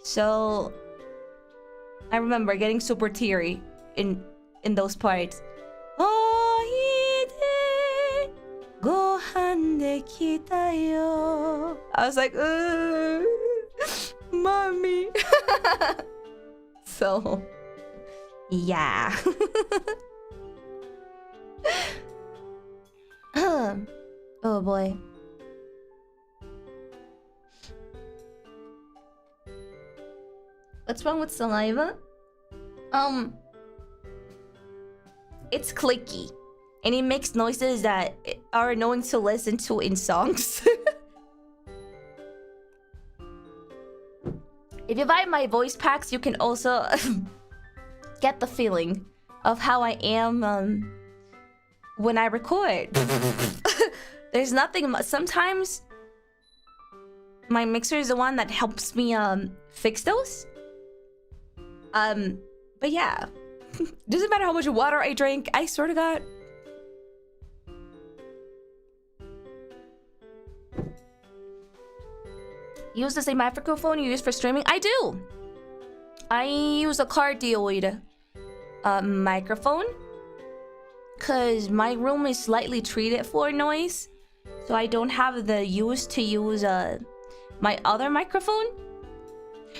S1: So I remember getting super teary in those parts. I was like, mommy. So, yeah. Oh boy. What's wrong with saliva? It's clicky. And it makes noises that are annoying to listen to in songs. If you buy my voice packs, you can also get the feeling of how I am when I record. There's nothing. Sometimes my mixer is the one that helps me fix those. But yeah, doesn't matter how much water I drink. I swear to God. Use the same microphone you use for streaming? I do. I use a cardioid microphone because my room is slightly treated for noise, so I don't have the use to use my other microphone.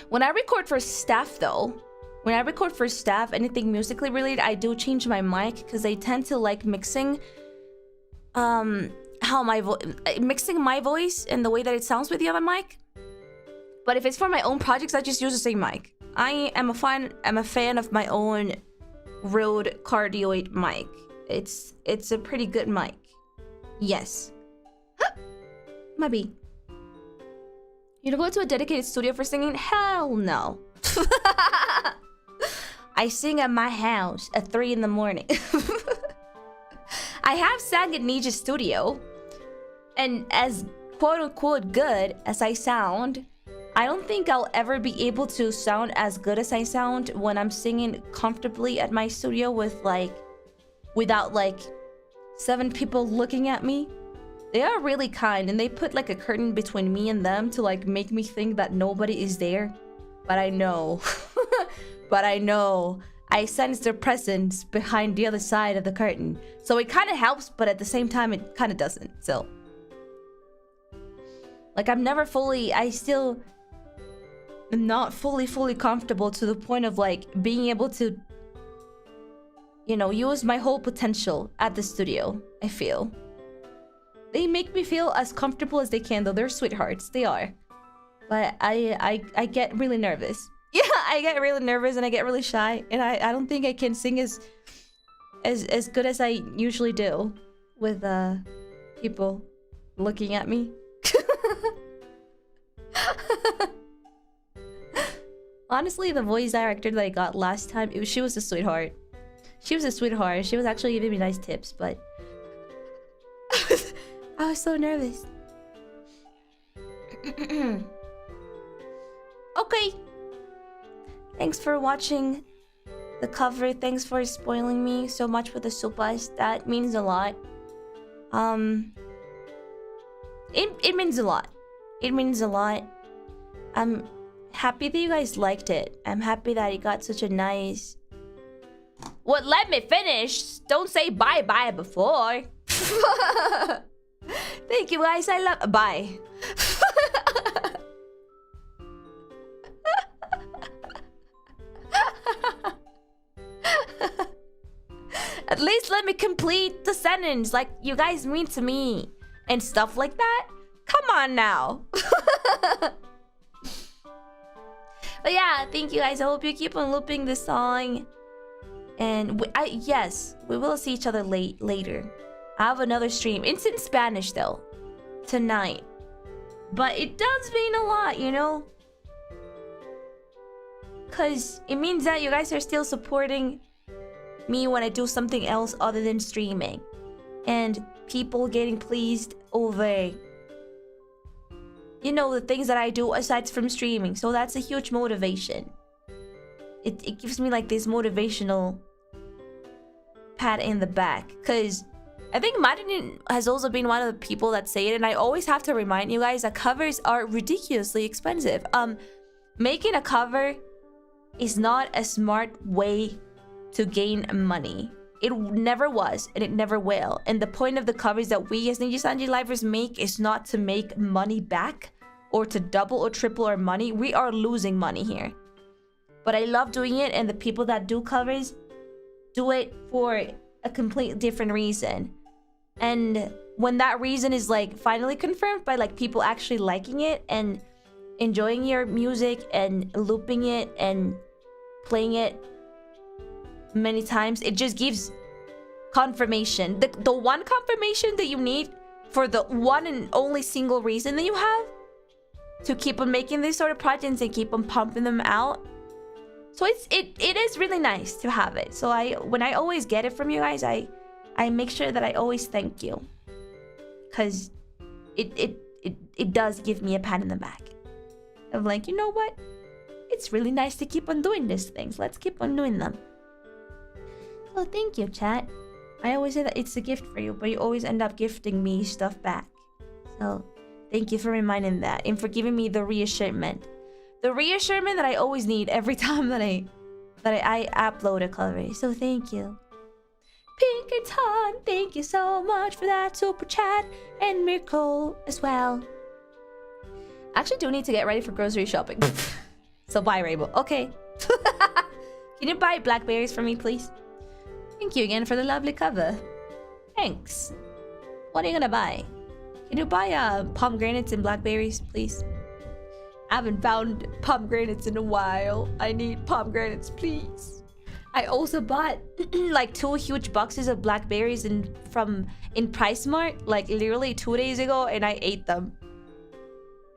S1: When I record for staff though, anything musically related, I do change my mic because I tend to like mixing mixing my voice and the way that it sounds with the other mic. But if it's for my own projects, I just use the same mic. I am a fan of my own Rode cardioid mic. It's a pretty good mic. Yes. Maybe. You go to a dedicated studio for singing? Hell no. I sing at my house at 3 in the morning. I have sang at Niji's studio, and as quote-unquote good as I sound, I don't think I'll ever be able to sound as good as I sound when I'm singing comfortably at my studio without 7 people looking at me. They are really kind, and they put like a curtain between me and them to like make me think that nobody is there. But I know. I sense their presence behind the other side of the curtain. So it kind of helps, but at the same time, it kind of doesn't. So, I still am not fully comfortable to the point of being able to, use my whole potential at the studio, I feel. They make me feel as comfortable as they can, though. They're sweethearts. They are. But I get really nervous. Yeah, I get really nervous and I get really shy, and I don't think I can sing as good as I usually do with people looking at me. Honestly, the voice director that I got last time, she was a sweetheart. She was actually giving me nice tips, but I was so nervous. Okay. Thanks for watching the cover. Thanks for spoiling me so much with the sopas. That means a lot. It means a lot. It means a lot. I'm happy that you guys liked it. I'm happy that it got such a nice... What? Let me finish. Don't say bye-bye before. Thank you guys. I love... Bye. At least let me complete the sentence like you guys mean to me and stuff like that. Come on now. But yeah, thank you guys. I hope you keep on looping this song. And yes, we will see each other later. I have another stream. It's in Spanish though, tonight. But it does mean a lot, you know? Because it means that you guys are still supporting me when I do something else other than streaming. And people getting pleased over, you know, the things that I do aside from streaming. So that's a huge motivation. It gives me like this motivational pat in the back. Because I think Marin has also been one of the people that say it. And I always have to remind you guys that covers are ridiculously expensive. Making a cover is not a smart way to gain money. It never was, and it never will. And the point of the covers that we as Nijisanji livers make is not to make money back or to double or triple our money. We are losing money here. But I love doing it, and the people that do covers do it for a completely different reason. And when that reason is like finally confirmed by like people actually liking it and enjoying your music and looping it and playing it many times, it just gives confirmation. The one confirmation that you need for the one and only single reason that you have to keep on making these sort of projects and keep on pumping them out. So it is really nice to have it. So when I always get it from you guys, I make sure that I always thank you, because it does give me a pat in the back. I'm like, you know what? It's really nice to keep on doing these things. Let's keep on doing them. So thank you, chat. I always say that it's a gift for you, but you always end up gifting me stuff back. So thank you for reminding that and for giving me the reassurance. The reassurance that I always need every time that I upload a cover. So thank you. Pinkerton, thank you so much for that super chat. And Mirko as well. Actually do need to get ready for grocery shopping. So bye, Reimu. Okay. Can you buy blackberries for me, please? Thank you again for the lovely cover. Thanks. What are you gonna buy? Can you buy pomegranates and blackberries, please? I haven't found pomegranates in a while. I need pomegranates, please. I also bought like 2 huge boxes of blackberries in PriceMart like literally 2 days ago, and I ate them.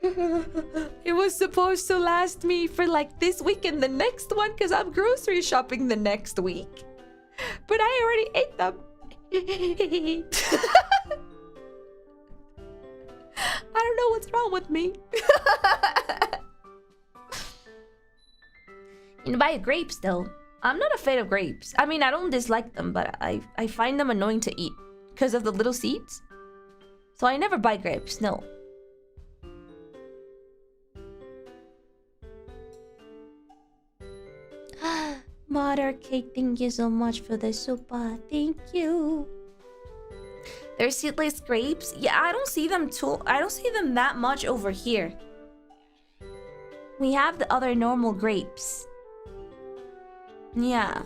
S1: It was supposed to last me for like this week and the next one because I'm grocery shopping the next week. But I already ate them. I don't know what's wrong with me. You can buy grapes though. I'm not a fan of grapes. I mean, I don't dislike them, but I find them annoying to eat because of the little seeds. So I never buy grapes, no. Mother Cake, thank you so much for the super. Thank you. There's seedless grapes. Yeah, I don't see them that much over here. We have the other normal grapes. Yeah.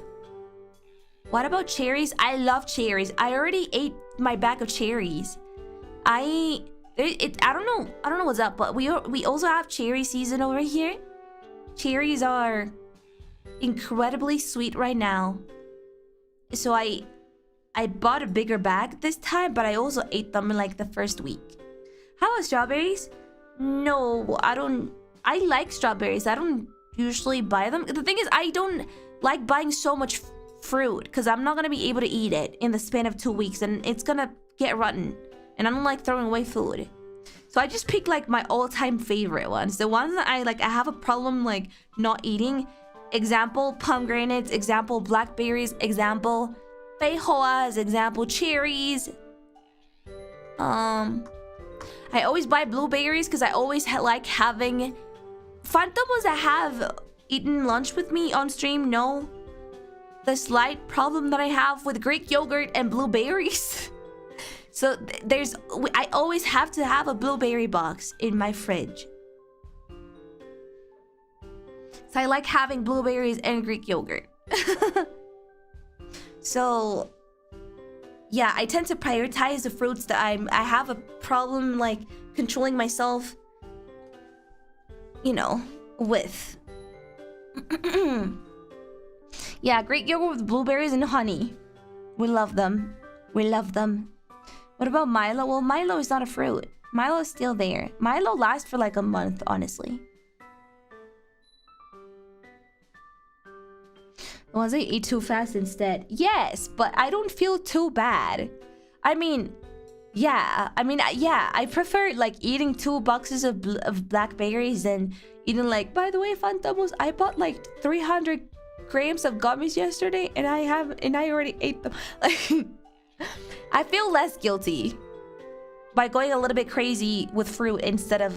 S1: What about cherries? I love cherries. I already ate my bag of cherries. I don't know what's up, but we also have cherry season over here. Cherries are incredibly sweet right now. So I bought a bigger bag this time, but I also ate them in like the first week. How about strawberries? No, I don't. I like strawberries. I don't usually buy them. The thing is, I don't like buying so much fruit because I'm not gonna be able to eat it in the span of 2 weeks, and it's gonna get rotten. And I don't like throwing away food. So I just picked like my all-time favorite ones. The ones that I have a problem like not eating. Example, pomegranates. Example, blackberries. Example, feijoas. Example, cherries. I always buy blueberries because I always like having... Phantomos that have eaten lunch with me on stream know the slight problem that I have with Greek yogurt and blueberries. So I always have to have a blueberry box in my fridge. So I like having blueberries and Greek yogurt. So yeah, I tend to prioritize the fruits that I have a problem like controlling myself, you know, with. Yeah, Greek yogurt with blueberries and honey. We love them. We love them. What about Milo? Well, Milo is not a fruit. Milo is still there. Milo lasts for like a month, honestly. The ones I eat too fast instead. Yes, but I don't feel too bad. I mean, yeah. I prefer like eating 2 boxes of blackberries than eating like, by the way, Fantamos, I bought like 300 grams of gummies yesterday and I already ate them. Like, I feel less guilty by going a little bit crazy with fruit instead of,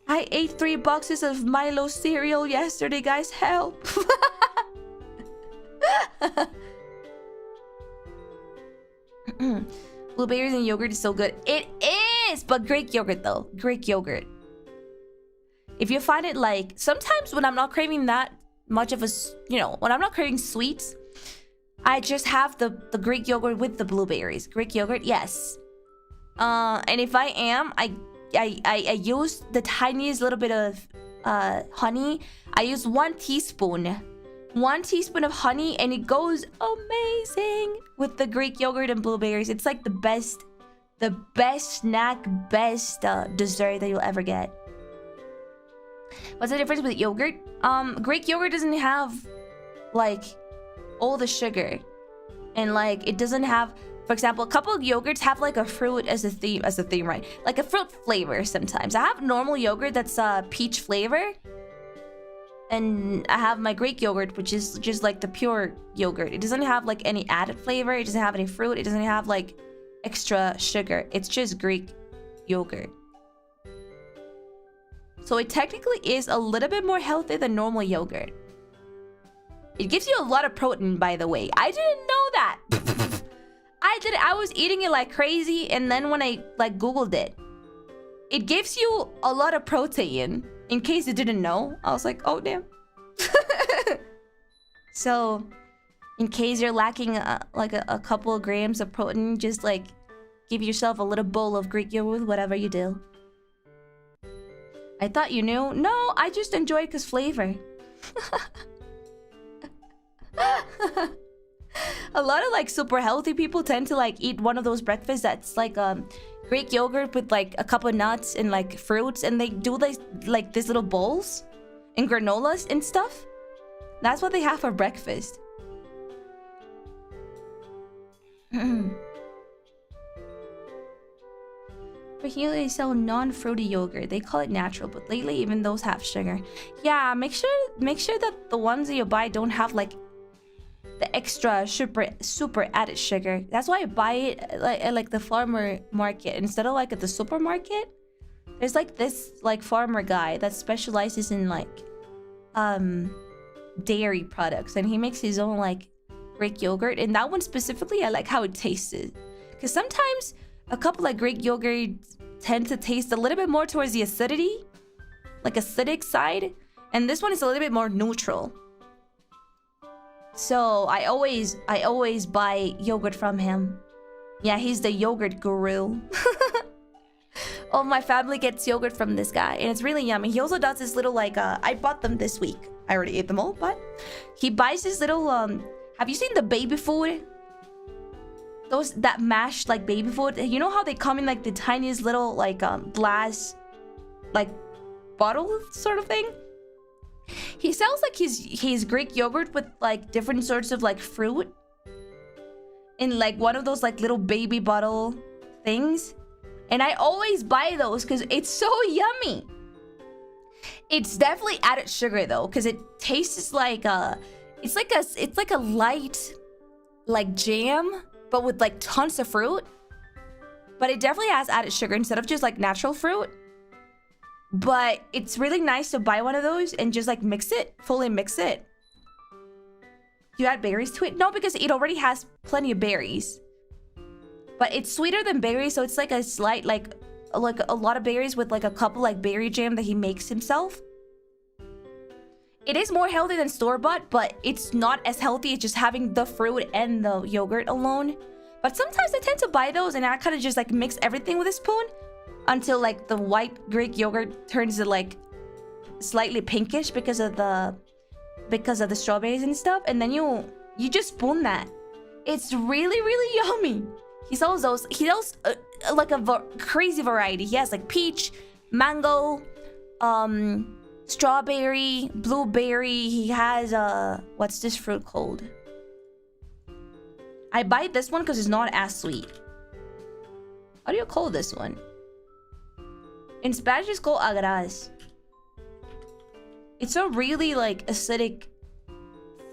S1: I ate 3 boxes of Milo cereal yesterday, guys, help. Blueberries and yogurt is so good. It is, but Greek yogurt though. Greek yogurt. If you find it like, sometimes when I'm not craving that much of a, when I'm not craving sweets, I just have the Greek yogurt with the blueberries. Greek yogurt, yes. And if I am, I use the tiniest little bit of honey. I use 1 teaspoon. 1 teaspoon of honey, and it goes amazing with the Greek yogurt and blueberries. It's like the best snack, best dessert that you'll ever get. What's the difference with yogurt? Greek yogurt doesn't have like all the sugar, and like it doesn't have, for example, a couple of yogurts have like a fruit as a theme, right? Like a fruit flavor sometimes. I have normal yogurt that's peach flavor. And I have my Greek yogurt, which is just like the pure yogurt. It doesn't have like any added flavor. It doesn't have any fruit. It doesn't have like extra sugar. It's just Greek yogurt. So it technically is a little bit more healthy than normal yogurt. It gives you a lot of protein, by the way. I didn't know that. I was eating it like crazy, and then when I like Googled it, it gives you a lot of protein. In case you didn't know, I was like, oh damn. So, in case you're lacking like a couple of grams of protein, just like give yourself a little bowl of Greek yogurt with whatever you do. I thought you knew. No, I just enjoy it because flavor. A lot of like super healthy people tend to like eat one of those breakfasts that's like Greek yogurt with like a couple of nuts and like fruits, and they do like these little bowls and granolas and stuff. That's what they have for breakfast. But here they sell non-fruity yogurt. They call it natural, but lately even those have sugar. Yeah, make sure that the ones that you buy don't have like the extra super added sugar. That's why I buy it at like the farmer market instead of like at the supermarket. There's like this like farmer guy that specializes in like dairy products, and he makes his own like Greek yogurt, and that one specifically I like how it tasted, because sometimes a couple like Greek yogurt tend to taste a little bit more towards the acidity, like acidic side, and this one is a little bit more neutral. So I always buy yogurt from him. Yeah, he's the yogurt guru. All my family gets yogurt from this guy, and it's really yummy. He also does this little like I bought them this week. I already ate them all, but he buys this little have you seen the baby food? Those that mashed like baby food. You know how they come in like the tiniest little like glass like bottle sort of thing? He sells like his Greek yogurt with like different sorts of like fruit in like one of those like little baby bottle things, and I always buy those because it's so yummy. It's definitely added sugar though, because it tastes like it's like a light like jam, but with like tons of fruit. But it definitely has added sugar instead of just like natural fruit. But it's really nice to buy one of those and just like fully mix it. You add berries to it? No, because it already has plenty of berries. But it's sweeter than berries, so it's like a slight like a lot of berries with like a couple like berry jam that he makes himself. It is more healthy than store-bought, but it's not as healthy as just having the fruit and the yogurt alone. But sometimes I tend to buy those and I kind of just like mix everything with a spoon until like the white Greek yogurt turns to like slightly pinkish because of the because of the strawberries and stuff, and then you just spoon that. It's really, really yummy. He sells those. He sells like a crazy variety. He has like peach, mango, strawberry, blueberry. He has what's this fruit called? I buy this one because it's not as sweet. How do you call this one? In Spanish, it's called agraz. It's a really like acidic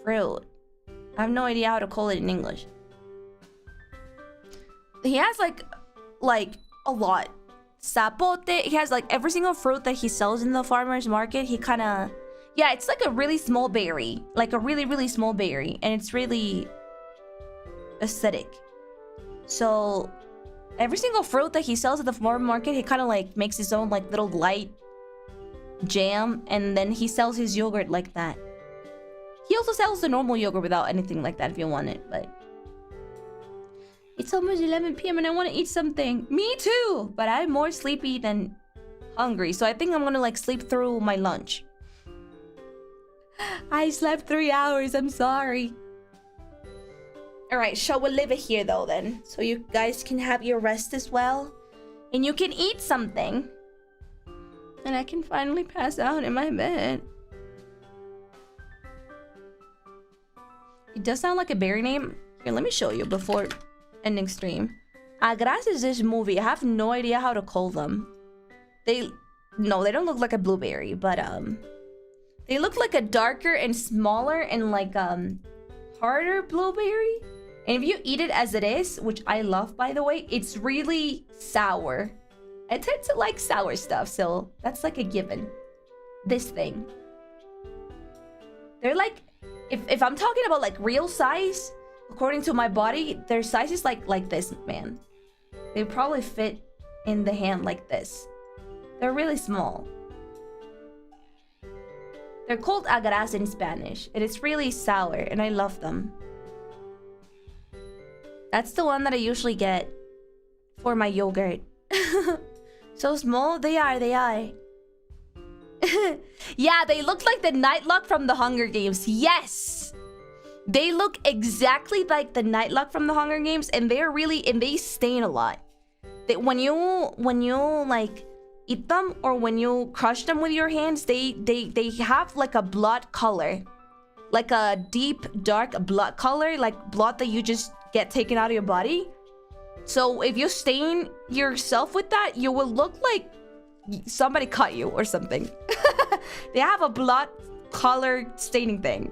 S1: fruit. I have no idea how to call it in English. He has like a lot. Sapote. He has like every single fruit that he sells in the farmer's market. He kind of, yeah, it's like a really small berry, like a really, really small berry, and it's really acidic. So every single fruit that he sells at the farmer's market, he kind of like makes his own like little light jam, and then he sells his yogurt like that. He also sells the normal yogurt without anything like that if you want it, but it's almost 11 p.m. and I want to eat something. Me too, but I'm more sleepy than hungry, so I think I'm gonna like sleep through my lunch. I slept 3 hours, I'm sorry. Alright, shall we leave it here though then, so you guys can have your rest as well, and you can eat something, and I can finally pass out in my bed. It does sound like a berry name. Here, let me show you before ending stream. Agraz is this movie. I have no idea how to call them. They don't look like a blueberry, but they look like a darker and smaller and like harder blueberry. And if you eat it as it is, which I love by the way, it's really sour. I tend to like sour stuff, so that's like a given. This thing. They're like, if I'm talking about like real size, according to my body, their size is like this, man. They probably fit in the hand like this. They're really small. They're called agraz in Spanish, and it's really sour, and I love them. That's the one that I usually get for my yogurt. So small? They are. Yeah, they look like the Nightlock from the Hunger Games. Yes! They look exactly like the Nightlock from the Hunger Games, and they stain a lot. When you like eat them or when you crush them with your hands, they have like a blood color. Like a deep, dark blood color, like blood that you just get taken out of your body. So if you stain yourself with that, you will look like somebody cut you or something. They have a blood color staining thing.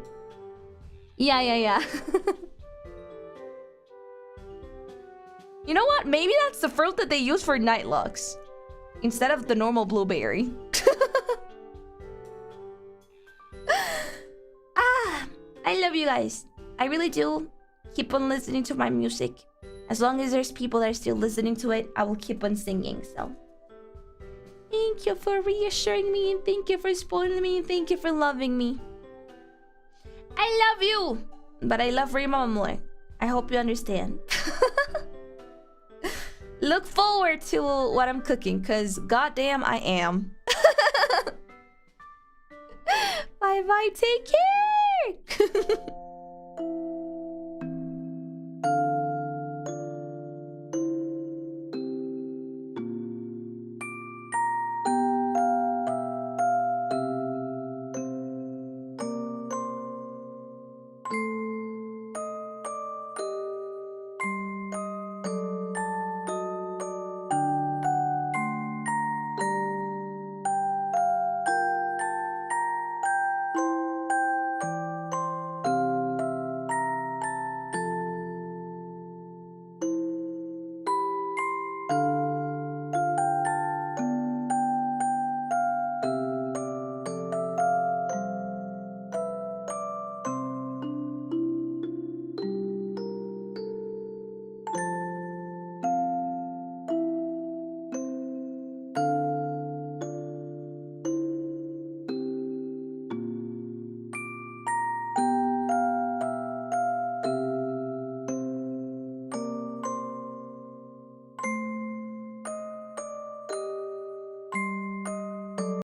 S1: Yeah. You know what? Maybe that's the fruit that they use for Nightlocks instead of the normal blueberry. I love you guys. I really do. Keep on listening to my music. As long as there's people that are still listening to it, I will keep on singing, so. Thank you for reassuring me, and thank you for spoiling me, and thank you for loving me. I love you! But I love Reimama more. I hope you understand. Look forward to what I'm cooking, because goddamn I am. Bye-bye, take care!